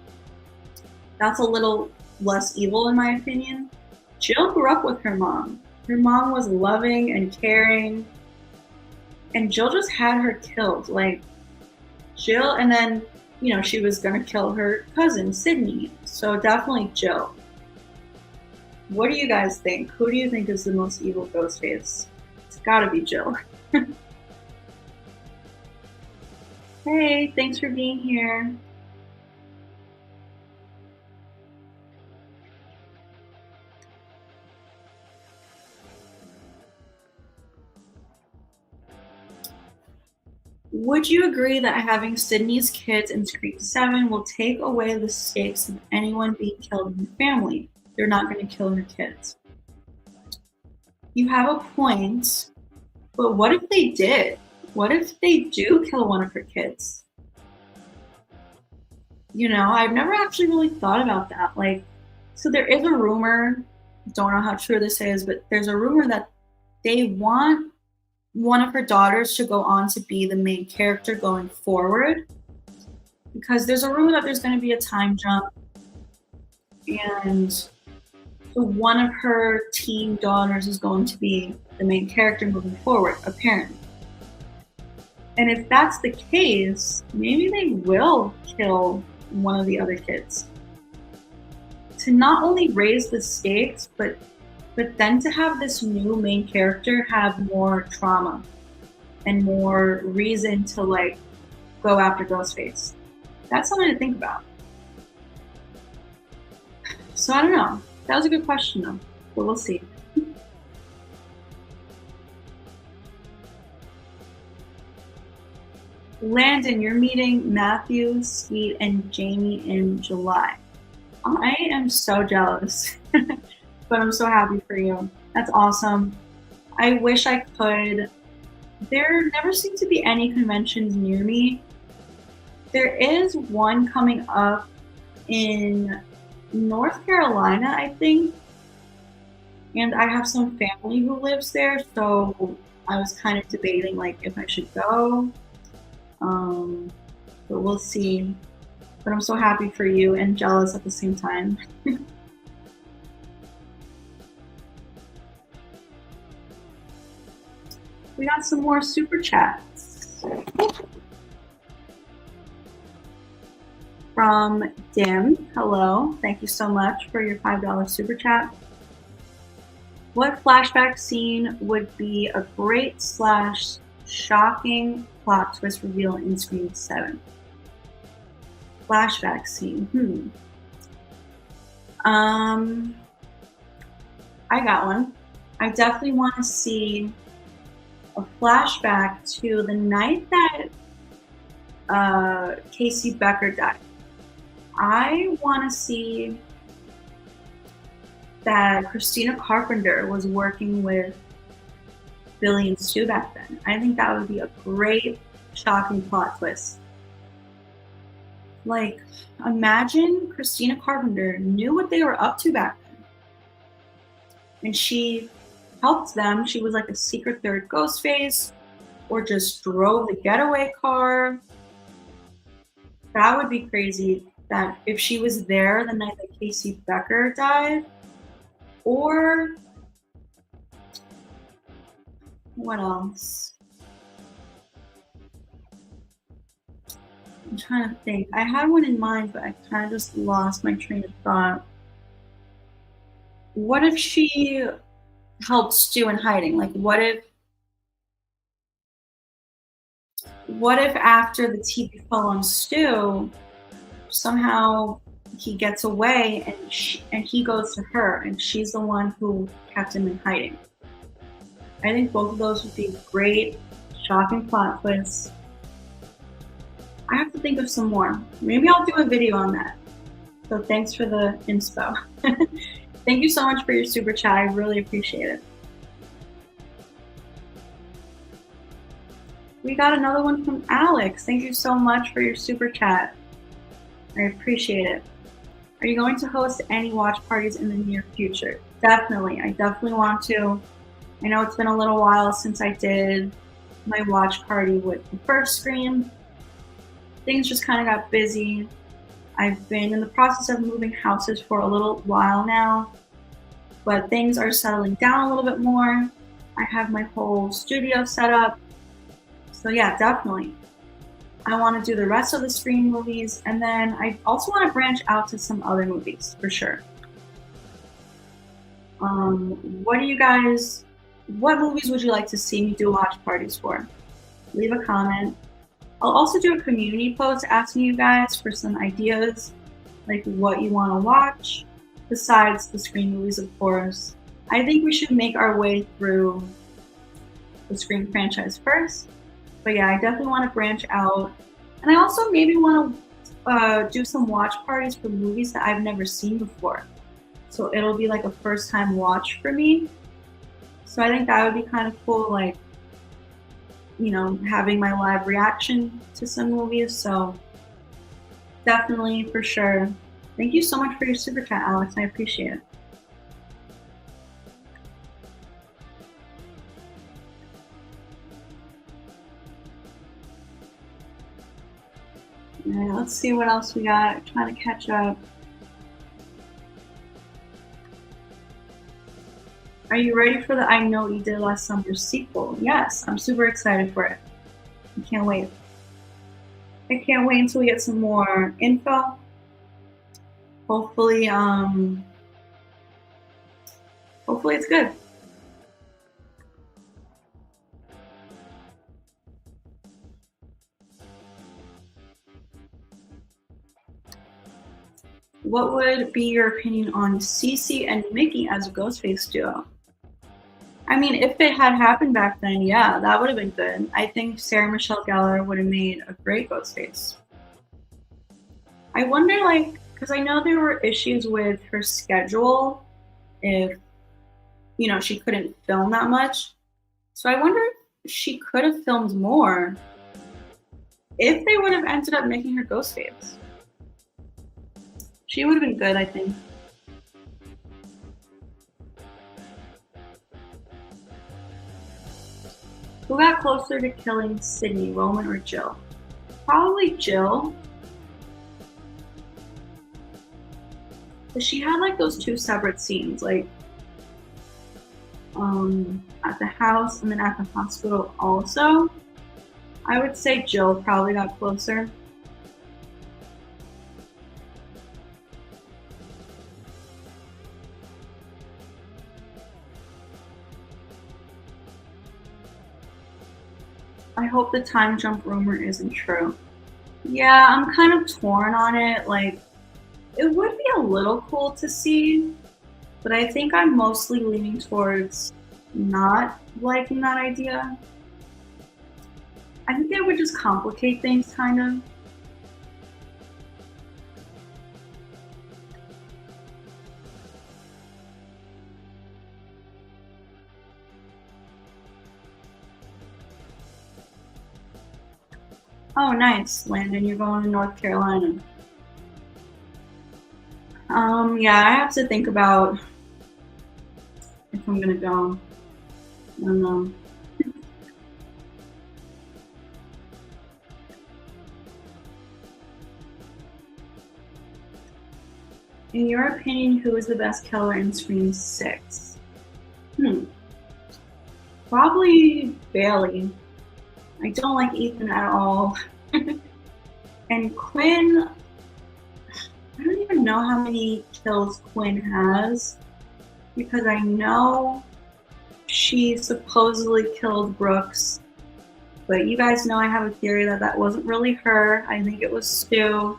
that's a little less evil in my opinion. Jill grew up with her mom. Her mom was loving and caring, and Jill just had her killed. Like Jill, and then she was gonna kill her cousin Sydney. So definitely Jill. What do you guys think? Who do you think is the most evil Ghostface? It's gotta be Jill. Hey, thanks for being here. Would you agree that having Sydney's kids in Scream 7 will take away the stakes of anyone being killed in the family? They're not going to kill her kids. You have a point, but what if they did? What if they do kill one of her kids? I've never actually really thought about that. Like, so there is a rumor, don't know how true this is, but there's a rumor that they want one of her daughters to go on to be the main character going forward, because there's a rumor that there's going to be a time jump, and so one of her teen daughters is going to be the main character moving forward, apparently. And if that's the case, maybe they will kill one of the other kids to not only raise the stakes, but then to have this new main character have more trauma and more reason to like go after Ghostface. That's something to think about. So I don't know. That was a good question though, but we'll see. Landon, you're meeting Matthew, Skeet, and Jamie in July. I am so jealous, but I'm so happy for you. That's awesome. I wish I could. There never seem to be any conventions near me. There is one coming up in North Carolina, I think. And I have some family who lives there, so I was kind of debating like if I should go. But we'll see. But I'm so happy for you and jealous at the same time. We got some more super chats. From Dim, hello. Thank you so much for your $5 super chat. What flashback scene would be a great / shocking plot twist reveal in Scream 7? Flashback scene. I got one. I definitely want to see a flashback to the night that Casey Becker died. I want to see that Christina Carpenter was working with Billy and Stu back then. I think that would be a great, shocking plot twist. Like, imagine Christina Carpenter knew what they were up to back then. And she helped them. She was like a secret third Ghostface, or just drove the getaway car. That would be crazy, that if she was there the night that Casey Becker died. Or what else? I'm trying to think. I had one in mind, but I kind of just lost my train of thought. What if she helped Stu in hiding? Like, what if after the TV fell on Stu, somehow he gets away and he goes to her and she's the one who kept him in hiding? I think both of those would be great, shocking plot twists. I have to think of some more. Maybe I'll do a video on that. So thanks for the inspo. Thank you so much for your super chat. I really appreciate it. We got another one from Alex. Thank you so much for your super chat. I appreciate it. Are you going to host any watch parties in the near future? Definitely. I definitely want to. I know it's been a little while since I did my watch party with the first Scream. Things just kind of got busy. I've been in the process of moving houses for a little while now, but things are settling down a little bit more. I have my whole studio set up. So yeah, definitely. I want to do the rest of the Scream movies, and then I also want to branch out to some other movies, for sure. What movies would you like to see me do watch parties for? Leave a comment. I'll also do a community post asking you guys for some ideas, like what you want to watch, besides the Scream movies, of course. I think we should make our way through the Scream franchise first. But yeah, I definitely want to branch out. And I also maybe want to do some watch parties for movies that I've never seen before. So it'll be like a first time watch for me. So I think that would be kind of cool, like, you know, having my live reaction to some movies. So definitely, for sure. Thank you so much for your super chat, Alex. I appreciate it. All right, let's see what else we got. Trying to catch up. Are you ready for the I Know What You Did Last Summer sequel? Yes, I'm super excited for it. I can't wait. I can't wait until we get some more info. Hopefully it's good. What would be your opinion on Cece and Mickey as a Ghostface duo? I mean, if it had happened back then, yeah, that would have been good. I think Sarah Michelle Gellar would have made a great Ghostface. I wonder, like, because I know there were issues with her schedule if, you know, she couldn't film that much. So I wonder if she could have filmed more if they would have ended up making her Ghostface. She would have been good, I think. Who got closer to killing Sydney, Roman or Jill? Probably Jill. But she had like those two separate scenes, like at the house and then at the hospital also. I would say Jill probably got closer. I hope the time jump rumor isn't true. Yeah, I'm kind of torn on it. Like, it would be a little cool to see, but I think I'm mostly leaning towards not liking that idea. I think it would just complicate things, kind of. Oh, nice, Landon. You're going to North Carolina. Yeah, I have to think about if I'm gonna go. I don't know. In your opinion, who is the best killer in Scream 6? Probably Bailey. I don't like Ethan at all. And Quinn, I don't even know how many kills Quinn has. because I know she supposedly killed Brooks, but you guys know I have a theory that that wasn't really her. I think it was Stu.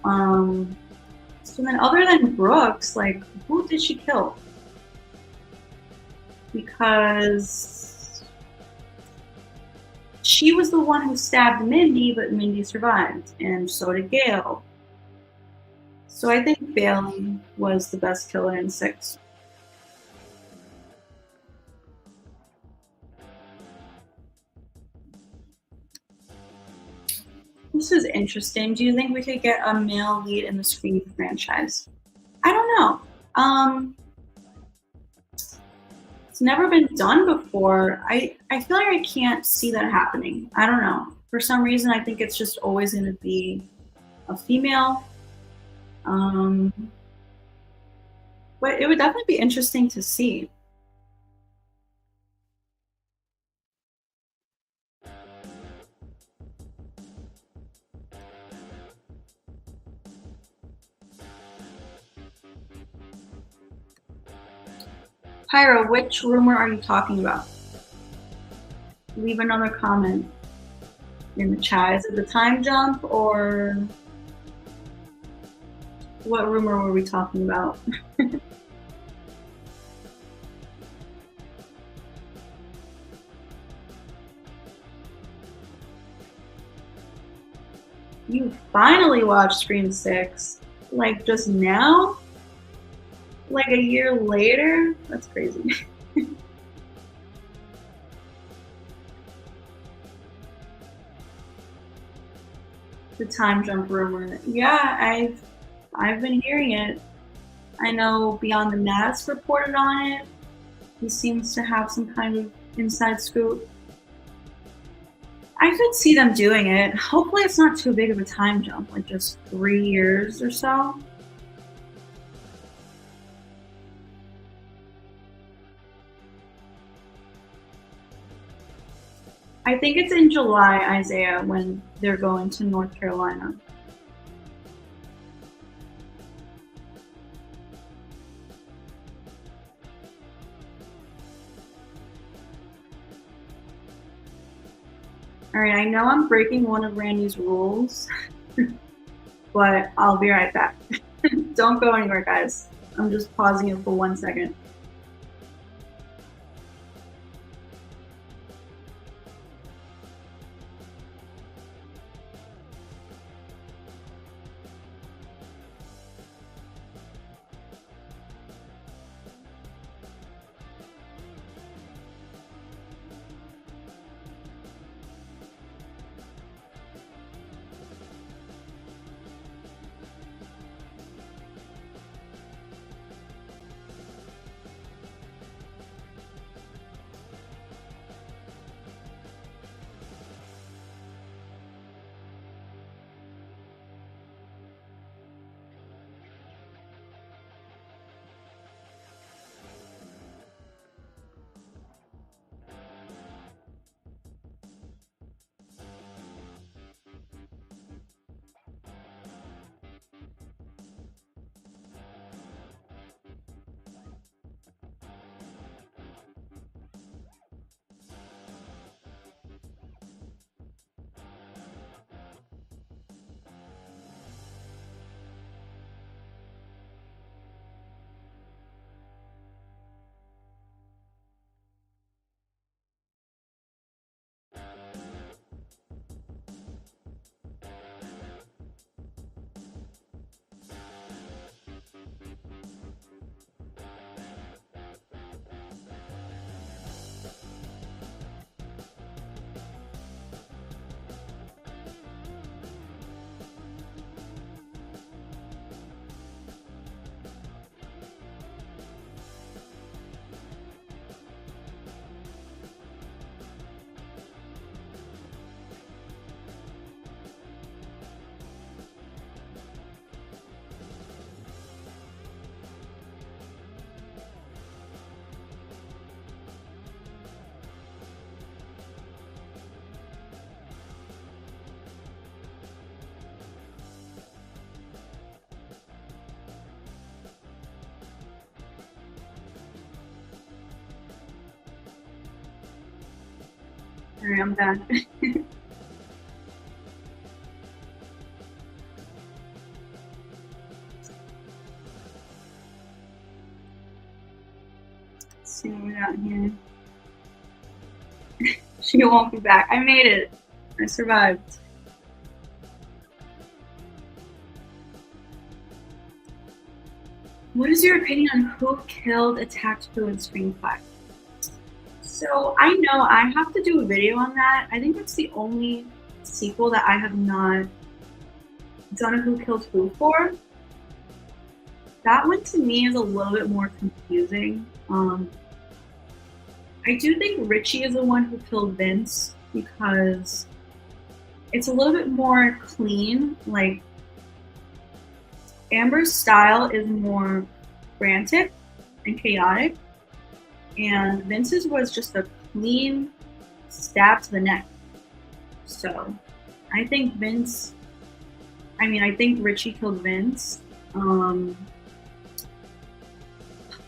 So then other than Brooks, like, who did she kill? Because she was the one who stabbed Mindy, but Mindy survived, and so did Gail. So I think Bailey was the best killer in 6. This is interesting. Do you think we could get a male lead in the Scream franchise? I don't know. It's never been done before. I feel like I can't see that happening. I don't know. For some reason, I think it's just always going to be a female. But it would definitely be interesting to see. Pyro, which rumor are you talking about? Leave another comment in the chat. Is it the time jump or what rumor were we talking about? You finally watched Scream 6? Like just now? Like a year later? That's crazy. The time jump rumor. Yeah, I've been hearing it. I know Beyond the Mask reported on it. He seems to have some kind of inside scoop. I could see them doing it. Hopefully it's not too big of a time jump, like just 3 years or so. I think it's in July, Isaiah, when they're going to North Carolina. All right, I know I'm breaking one of Randy's rules, but I'll be right back. Don't go anywhere, guys. I'm just pausing it for 1 second. Alright, I'm back. Let's see what we got here. She won't be back. I made it. I survived. What is your opinion on who killed, attacked who in Scream 5? So I know I have to do a video on that. I think that's the only sequel that I have not done a who killed who for. That one to me is a little bit more confusing. I do think Richie is the one who killed Vince because it's a little bit more clean. Like Amber's style is more frantic and chaotic, and Vince's was just a clean stab to the neck. So I think I think Richie killed Vince.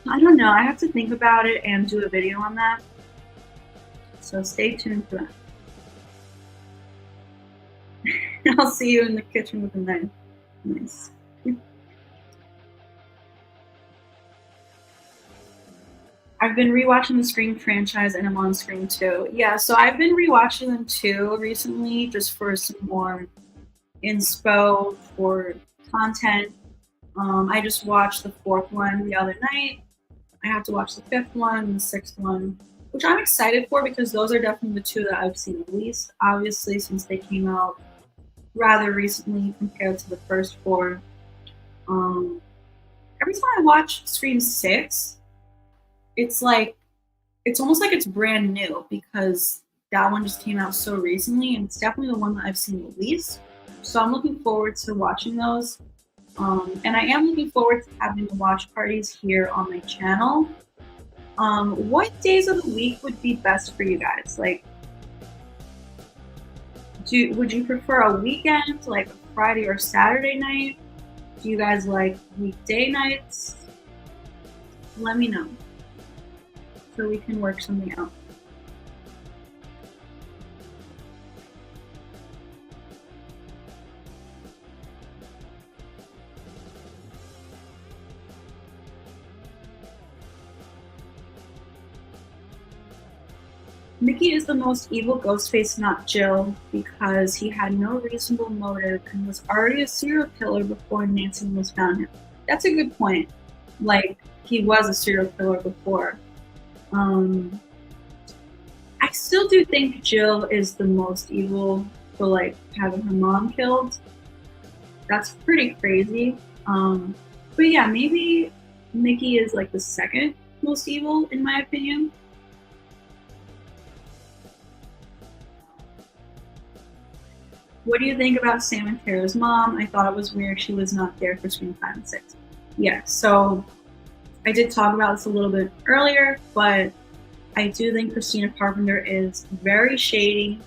I don't know. I have to think about it and do a video on that. So stay tuned for that. I'll see you in the kitchen with a knife. Nice. I've been rewatching the Scream franchise and I'm on Scream 2. Yeah, so I've been rewatching them too recently just for some more inspo for content. I just watched the 4th one the other night. I have to watch the 5th one and the 6th one, which I'm excited for because those are definitely the 2 that I've seen the least, obviously, since they came out rather recently compared to the first 4. Every time I watch Scream 6, it's almost like it's brand new because that one just came out so recently, and it's definitely the one that I've seen the least. So I'm looking forward to watching those. And I am looking forward to having the watch parties here on my channel. What days of the week would be best for you guys? Like, would you prefer a weekend, like a Friday or Saturday night? Do you guys like weekday nights? Let me know so we can work something out. Mickey is the most evil Ghostface, not Jill, because he had no reasonable motive and was already a serial killer before Nancy was found him. That's a good point. Like, he was a serial killer before. I still do think Jill is the most evil for like having her mom killed. That's pretty crazy. But yeah, maybe Mickey is like the second most evil in my opinion. What do you think about Sam and Tara's mom? I thought it was weird she was not there for Scream 5 and 6. Yeah, so I did talk about this a little bit earlier, but I do think Christina Carpenter is very shady.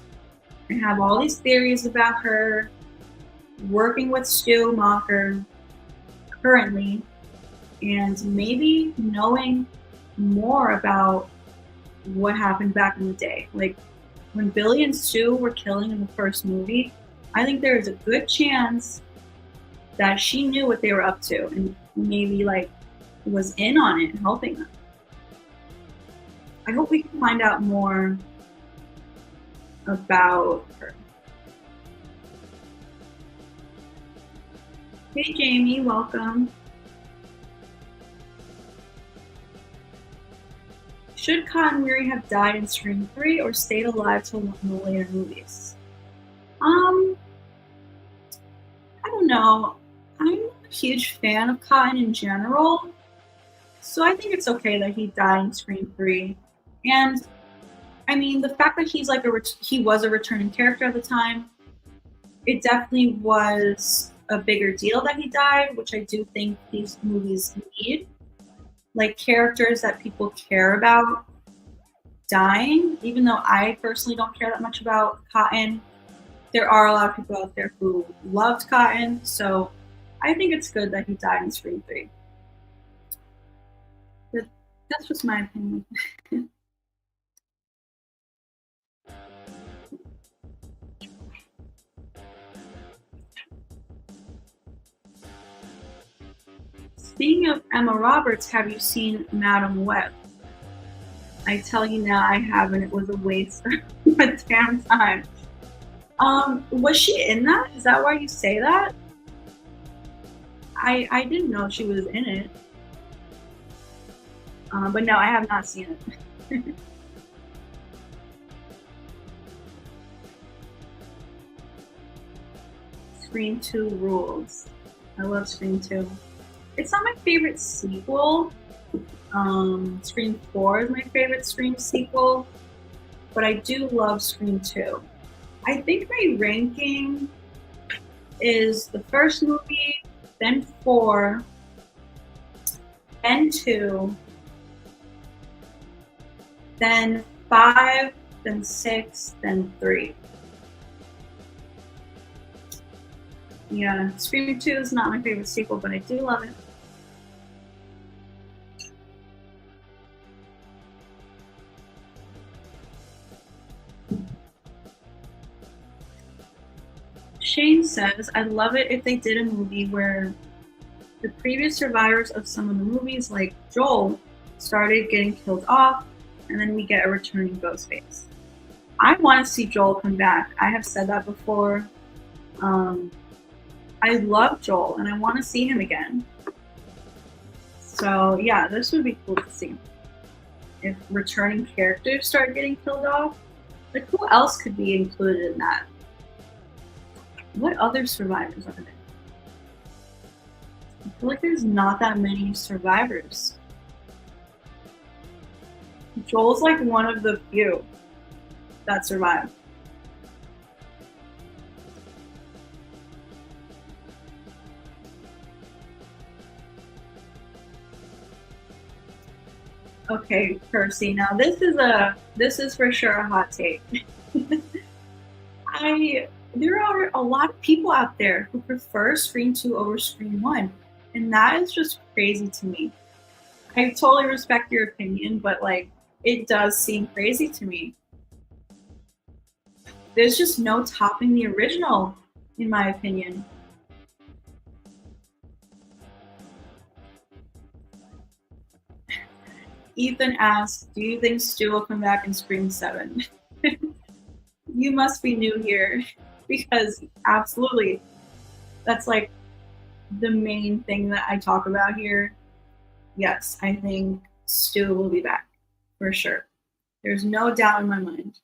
I have all these theories about her working with Stu Macher currently, and maybe knowing more about what happened back in the day. Like when Billy and Stu were killing in the first movie, I think there is a good chance that she knew what they were up to and maybe like was in on it, helping them. I hope we can find out more about her. Hey Jamie, welcome. Should Cotton Weary have died in Scream 3 or stayed alive till one of the later movies? I don't know. I'm not a huge fan of Cotton in general, so I think it's okay that he died in Scream 3. And I mean, the fact that he's like he was a returning character at the time, it definitely was a bigger deal that he died, which I do think these movies need. Like characters that people care about dying, even though I personally don't care that much about Cotton. There are a lot of people out there who loved Cotton, so I think it's good that he died in Scream 3. But that's just my opinion. Speaking of Emma Roberts, have you seen Madam Web? I tell you now, I haven't. It was a waste of my damn time. Was she in that? Is that why you say that? I didn't know she was in it. But no, I have not seen it. Scream 2 rules. I love Scream 2. It's not my favorite sequel. Scream 4 is my favorite Scream sequel, but I do love Scream 2. I think my ranking is the first movie, then 4, then 2, then 5, then 6, then 3. Yeah, Scream 2 is not my favorite sequel, but I do love it. Shane says, I'd love it if they did a movie where the previous survivors of some of the movies, like Joel, started getting killed off, and then we get a returning Ghostface. I want to see Joel come back. I have said that before. I love Joel, and I want to see him again. So yeah, this would be cool to see. If returning characters start getting killed off, like who else could be included in that? What other survivors are there? I feel like there's not that many survivors. Joel's like one of the few that survived. Okay, Percy. Now this is for sure a hot take. There are a lot of people out there who prefer Scream 2 over Scream 1, and that is just crazy to me. I totally respect your opinion, but like it does seem crazy to me. There's just no topping the original, in my opinion. Ethan asked, do you think Stu will come back in Scream 7? You must be new here, because absolutely, that's like the main thing that I talk about here. Yes, I think Stu will be back, for sure. There's no doubt in my mind.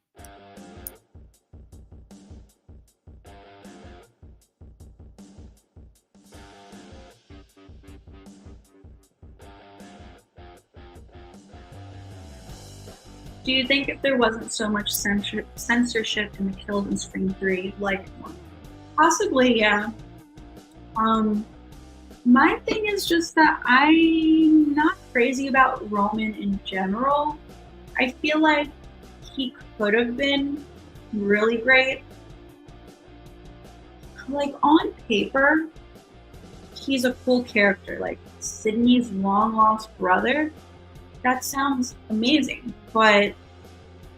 Do you think if there wasn't so much censorship in the kills in Scream 3, like one? Possibly, yeah. My thing is just that I'm not crazy about Roman in general. I feel like he could have been really great. Like on paper, he's a cool character. Like Sydney's long lost brother, that sounds amazing. But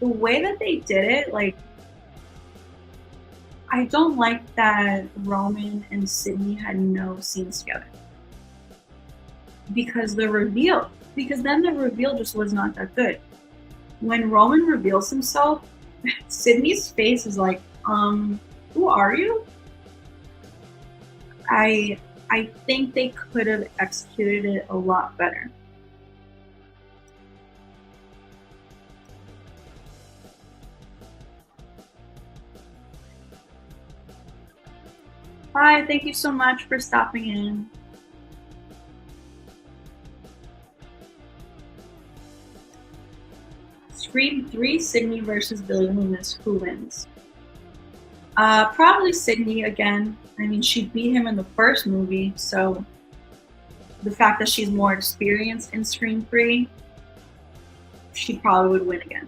the way that they did it, like, I don't like that Roman and Sydney had no scenes together. Because then the reveal just was not that good. When Roman reveals himself, Sydney's face is like, who are you? I think they could have executed it a lot better. Hi, thank you so much for stopping in. Scream 3, Sydney versus Billy Loomis. Who wins? Probably Sydney again. I mean, she beat him in the first movie, so the fact that she's more experienced in Scream 3, she probably would win again.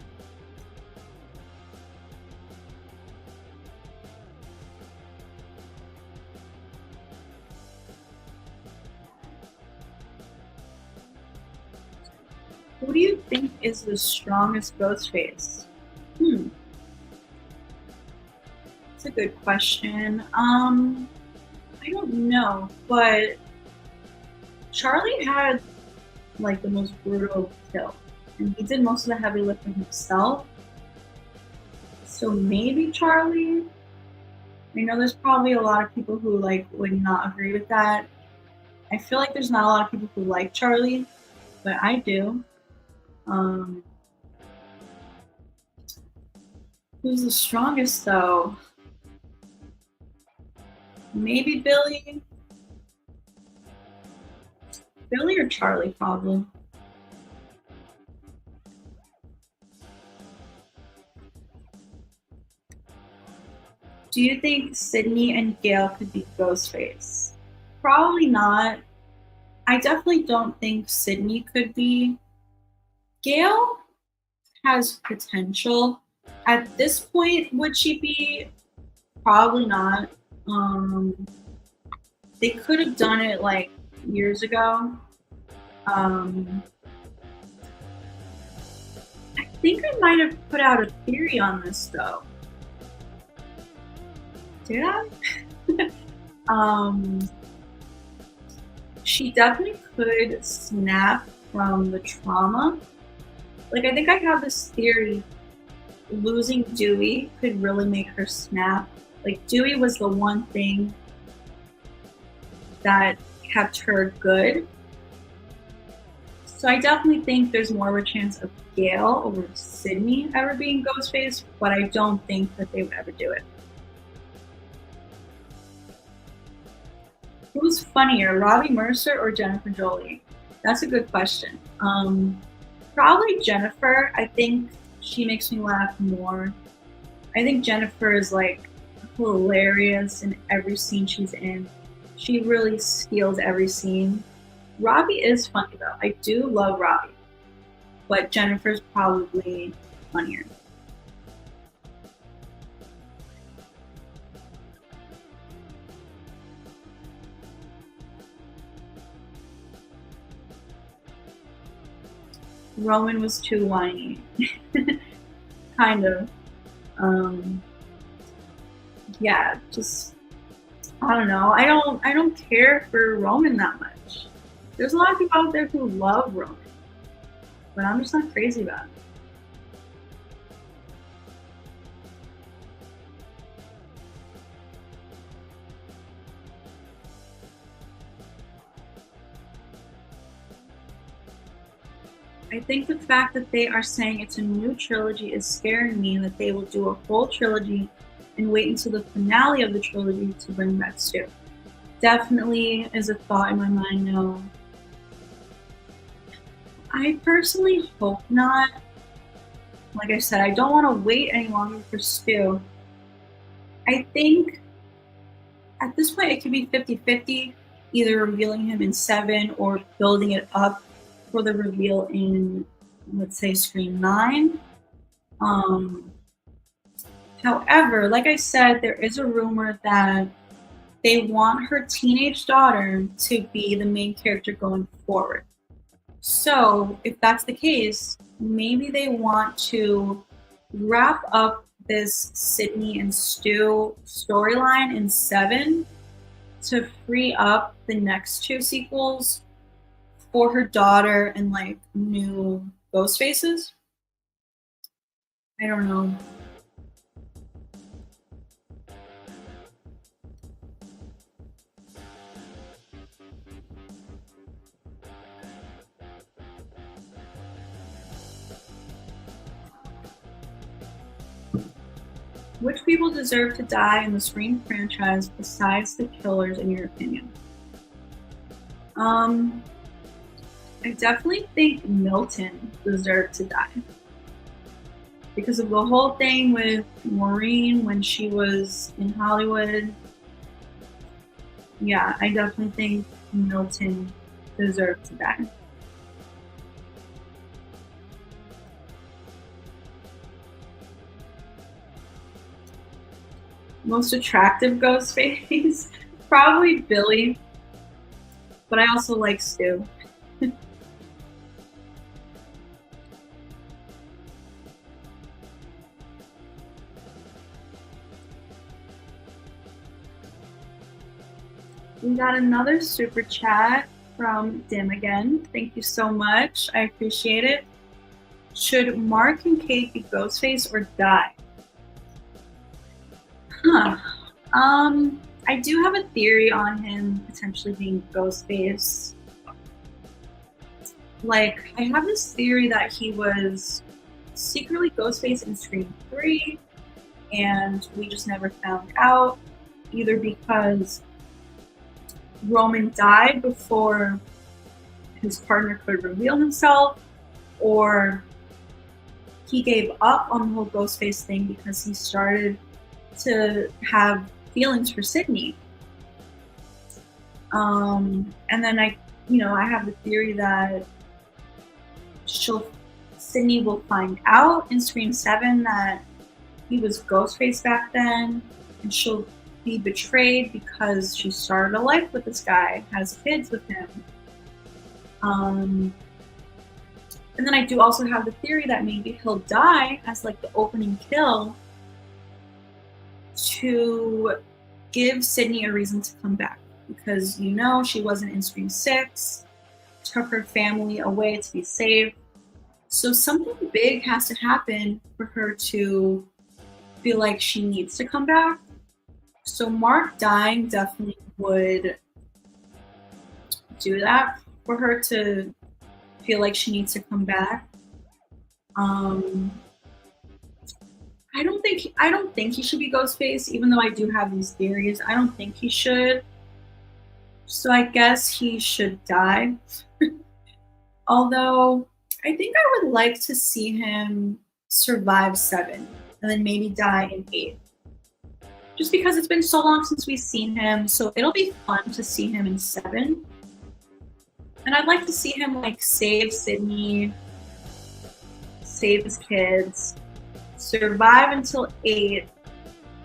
Who do you think is the strongest Ghostface? That's a good question. I don't know, but Charlie had like the most brutal kill, and he did most of the heavy lifting himself. So maybe Charlie. I know there's probably a lot of people who like would not agree with that. I feel like there's not a lot of people who like Charlie, but I do. Who's the strongest though? Maybe Billy. Billy or Charlie, probably. Do you think Sydney and Gail could be Ghostface? Probably not. I definitely don't think Sydney could be. Gail has potential. At this point, would she be? Probably not. They could have done it like years ago. I think I might have put out a theory on this though. Did I? She definitely could snap from the trauma. Like, I think I have this theory, losing Dewey could really make her snap. Like, Dewey was the one thing that kept her good. So I definitely think there's more of a chance of Gail over Sydney ever being Ghostface, but I don't think that they would ever do it. Who's funnier, Robbie Mercer or Jennifer Jolie? That's a good question. Probably Jennifer. I think she makes me laugh more. I think Jennifer is like hilarious in every scene she's in. She really steals every scene. Robbie is funny though. I do love Robbie, but Jennifer's probably funnier. Roman was too whiny. Kind of. Yeah, just I don't know. I don't care for Roman that much. There's a lot of people out there who love Roman, but I'm just not crazy about it. I think the fact that they are saying it's a new trilogy is scaring me, and that they will do a whole trilogy and wait until the finale of the trilogy to bring back Stu. Definitely is a thought in my mind now. I personally hope not. Like I said, I don't want to wait any longer for Stu. I think at this point it could be 50-50, either revealing him in 7 or building it up for the reveal in, let's say, Scream 9. However, like I said, there is a rumor that they want her teenage daughter to be the main character going forward. So, if that's the case, maybe they want to wrap up this Sydney and Stu storyline in 7 to free up the next 2 sequels for her daughter and like new ghost faces. I don't know. Which people deserve to die in the Scream franchise besides the killers, in your opinion? I definitely think Milton deserved to die because of the whole thing with Maureen when she was in Hollywood. Yeah, I definitely think Milton deserved to die. Most attractive ghost face? Probably Billy, but I also like Stu. We got another super chat. from Dim again. Thank you so much. I appreciate it. Should Mark and Kate be Ghostface or die? Huh. I do have a theory on him potentially being Ghostface. Like, I have this theory that he was secretly Ghostface in Scream 3, and we just never found out, either because Roman died before his partner could reveal himself, or he gave up on the whole Ghostface thing because he started to have feelings for Sydney. And then I have the theory that Sydney will find out in Scream 7 that he was Ghostface back then, and she'll be betrayed because she started a life with this guy, has kids with him. And then I do also have the theory that maybe he'll die as like the opening kill to give Sydney a reason to come back, because she wasn't in Scream 6, took her family away to be saved. So something big has to happen for her to feel like she needs to come back. So Mark dying definitely would do that for her to feel like she needs to come back. I don't think he should be Ghostface, even though I do have these theories. I don't think he should. So I guess he should die. Although I think I would like to see him survive 7 and then maybe die in 8. Just because it's been so long since we've seen him, so it'll be fun to see him in 7. And I'd like to see him like save Sydney, save his kids, survive until 8,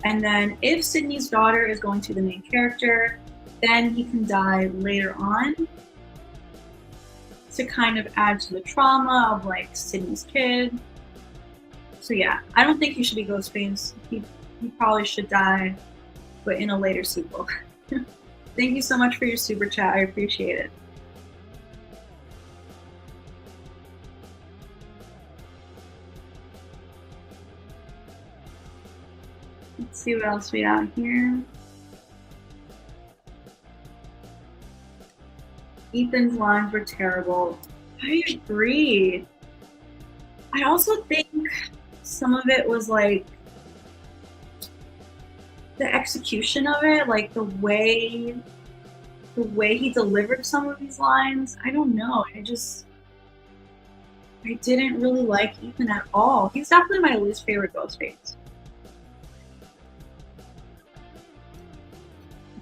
and then if Sydney's daughter is going to be the main character, then he can die later on to kind of add to the trauma of like Sydney's kid. So yeah, I don't think he should be Ghostface. He probably should die, but in a later sequel. Thank you so much for your super chat. I appreciate it. Let's see what else we got here. Ethan's lines were terrible. I agree. I also think some of it was like the execution of it, like the way he delivered some of these lines. I don't know. I didn't really like Ethan at all. He's definitely my least favorite Ghostface.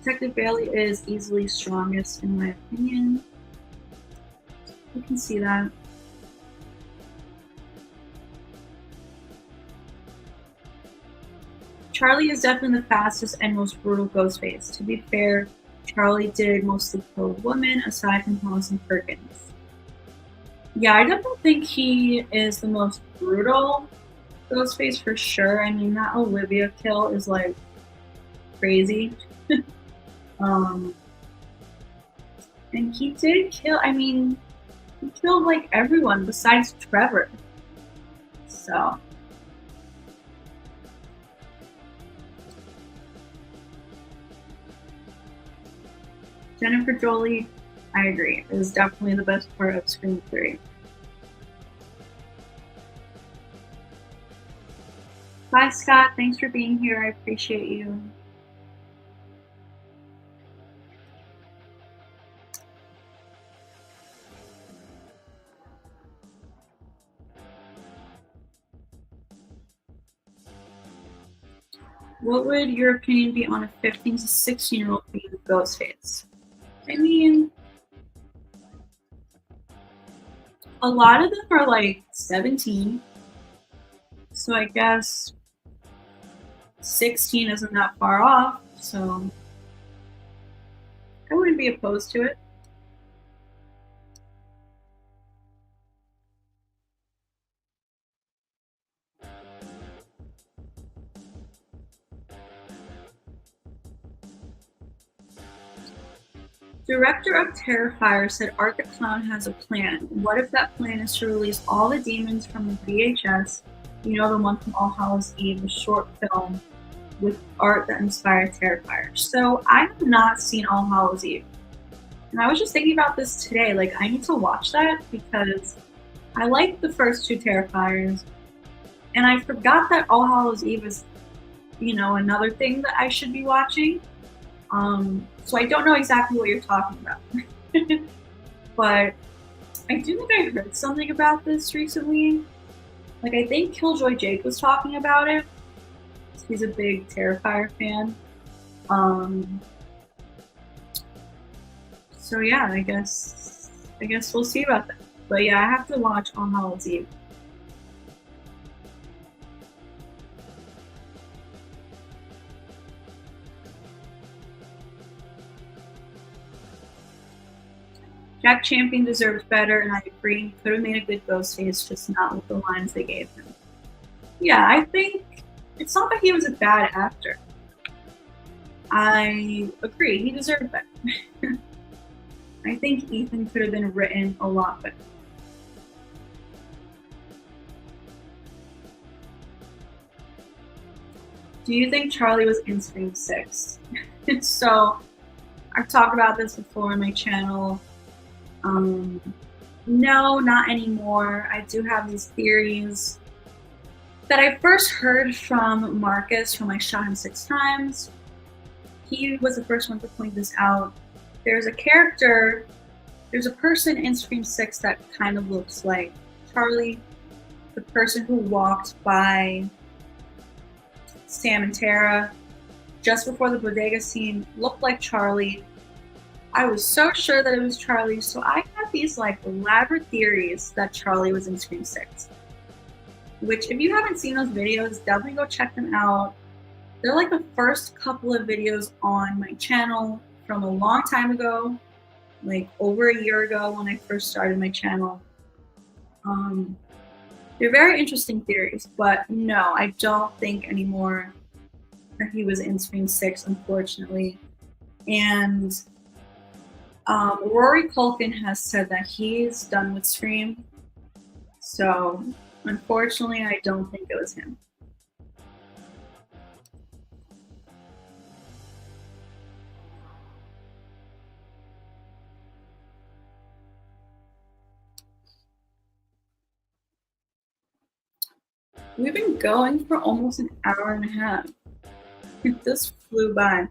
Detective Bailey is easily strongest in my opinion. You can see that. Charlie is definitely the fastest and most brutal Ghostface. To be fair, Charlie did mostly kill women aside from Thomas and Perkins. Yeah, I definitely think he is the most brutal Ghostface for sure. I mean, that Olivia kill is like crazy. And he did kill, he killed like everyone besides Trevor. So. Jennifer Jolie, I agree, is definitely the best part of Scream 3. Bye, Scott. Thanks for being here. I appreciate you. What would your opinion be on a 15 to 16-year-old being Ghostface? I mean, a lot of them are like 17. So I guess 16 isn't that far off. So I wouldn't be opposed to it. Director of Terrifier said Art the Clown has a plan. What if that plan is to release all the demons from the VHS, you know, the one from All Hallows Eve, the short film with art that inspired Terrifier. So I have not seen All Hallows Eve. And I was just thinking about this today. Like, I need to watch that because I like the first two Terrifiers. And I forgot that All Hallows Eve is, you know, another thing that I should be watching. So I don't know exactly what you're talking about. But I do think I heard something about this recently. Like, I think Killjoy Jake was talking about it. He's a big Terrifier fan. So yeah, I guess we'll see about that. But yeah, I have to watch On Hallows Eve. Jack Champion deserves better, and I agree. He could have made a good Ghostface, just not with the lines they gave him. Yeah, I think it's not that he was a bad actor. I agree, he deserved better. I think Ethan could have been written a lot better. Do you think Charlie was in Scream 6? So, I've talked about this before on my channel. No, not anymore. I do have these theories that I first heard from Marcus from I Shot Him 6 Times. He was the first one to point this out. There's a person in Scream 6 that kind of looks like Charlie. The person who walked by Sam and Tara just before the bodega scene looked like Charlie. I was so sure that it was Charlie, so I have these like elaborate theories that Charlie was in Scream 6. Which, if you haven't seen those videos, definitely go check them out. They're like the first couple of videos on my channel from a long time ago, like over a year ago when I first started my channel. They're very interesting theories, but no, I don't think anymore that he was in Scream 6, unfortunately. And Rory Culkin has said that he's done with Scream. So, unfortunately, I don't think it was him. We've been going for almost an hour and a half. This flew by.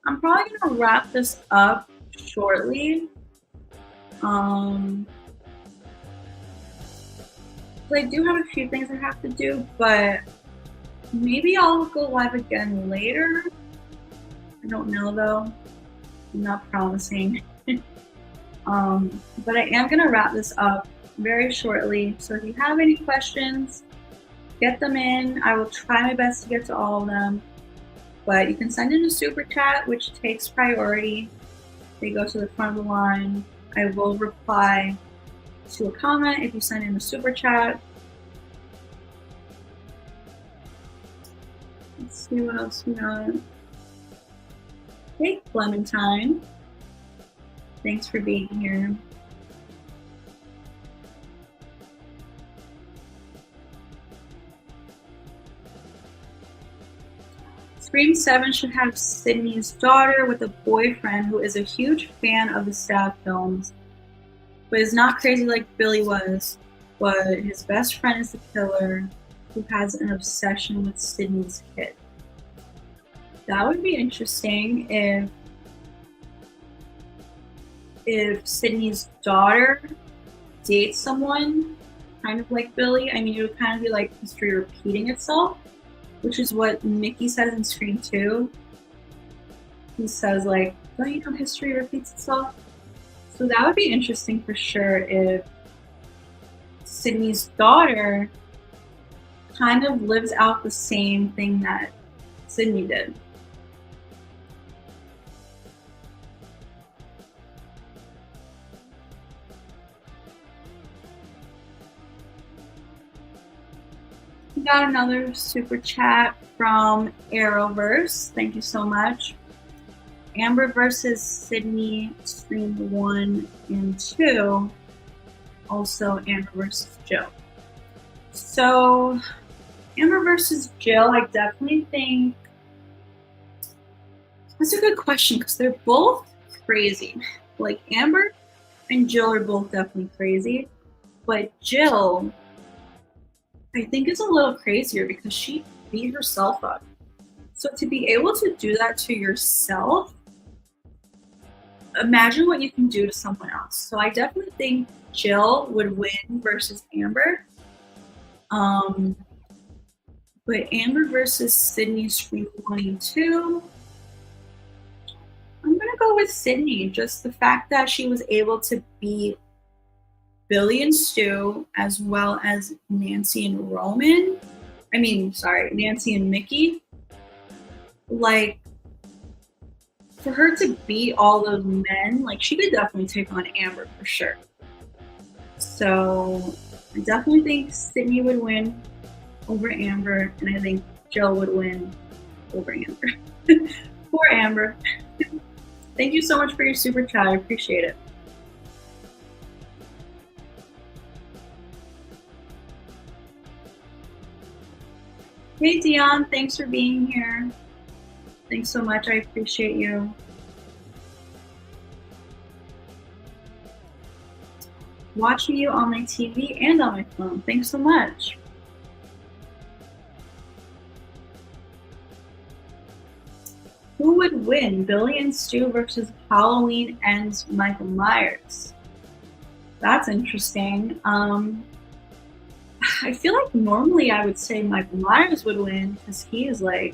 I'm probably gonna wrap this up shortly. I do have a few things I have to do, but maybe I'll go live again later. I don't know though. I'm not promising. But I am gonna wrap this up very shortly. So if you have any questions, get them in. I will try my best to get to all of them. But you can send in a super chat, which takes priority. They go to the front of the line. I will reply to a comment if you send in a super chat. Let's see what else we got. Hey, Clementine. Thanks for being here. Scream 7 should have Sydney's daughter with a boyfriend who is a huge fan of the Stab films, but is not crazy like Billy was, but his best friend is the killer who has an obsession with Sydney's kid. That would be interesting if Sydney's daughter dates someone kind of like Billy. I mean, it would kind of be like history repeating itself, which is what Mickey says in Scream 2. He says, like, don't you know history repeats itself? So that would be interesting for sure if Sydney's daughter kind of lives out the same thing that Sydney did. We got another super chat from Arrowverse. Thank you so much. Amber versus Sydney, Stream 1 and 2. Also Amber versus Jill. So Amber versus Jill, I definitely think that's a good question because they're both crazy. Like Amber and Jill are both definitely crazy, but Jill, I think, is a little crazier because she beat herself up. So to be able to do that to yourself, imagine what you can do to someone else. So I definitely think Jill would win versus Amber. But Amber versus Sydney, Stream 1 and 2. I'm gonna go with Sydney. Just the fact that she was able to beat Billy and Stu as well as Nancy and Roman. Nancy and Mickey. Like, for her to beat all those men, like, she could definitely take on Amber for sure. So I definitely think Sydney would win over Amber, and I think Jill would win over Amber. Poor Amber. Thank you so much for your super chat. I appreciate it. Hey Dion, thanks for being here. Thanks so much. I appreciate you. Watching you on my TV and on my phone. Thanks so much. Who would win, Billy and Stu versus Halloween and Michael Myers? That's interesting. I feel like normally I would say Michael Myers would win because he is like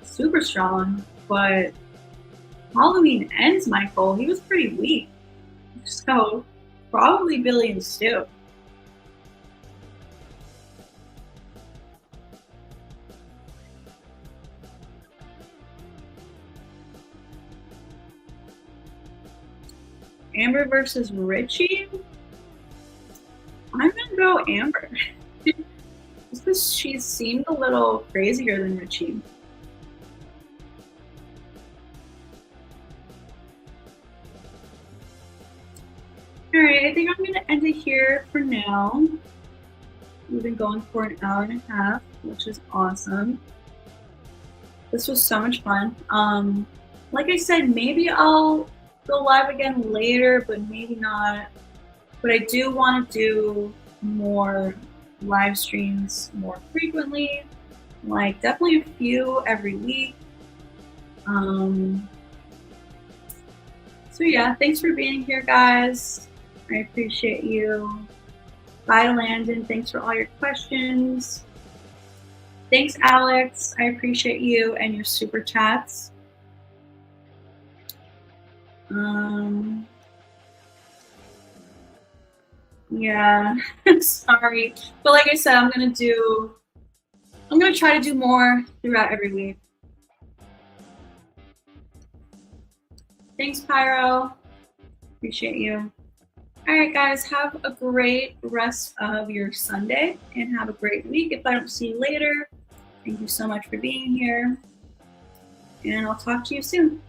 super strong, but Halloween ends Michael. He was pretty weak. So probably Billy and Stu. Amber versus Richie? I'm gonna go Amber. Just because she seemed a little crazier than Richie. Alright, I think I'm gonna end it here for now. We've been going for an hour and a half, which is awesome. This was so much fun. Like I said, maybe I'll go live again later, but maybe not. But I do want to do more live streams more frequently, like definitely a few every week. So yeah, thanks for being here, guys. I appreciate you. Bye, Landon. Thanks for all your questions. Thanks, Alex. I appreciate you and your super chats. Yeah, sorry. But like I said, I'm gonna try to do more throughout every week. Thanks, Pyro. Appreciate you. All right, guys, have a great rest of your Sunday and have a great week. If I don't see you later, thank you so much for being here. And I'll talk to you soon.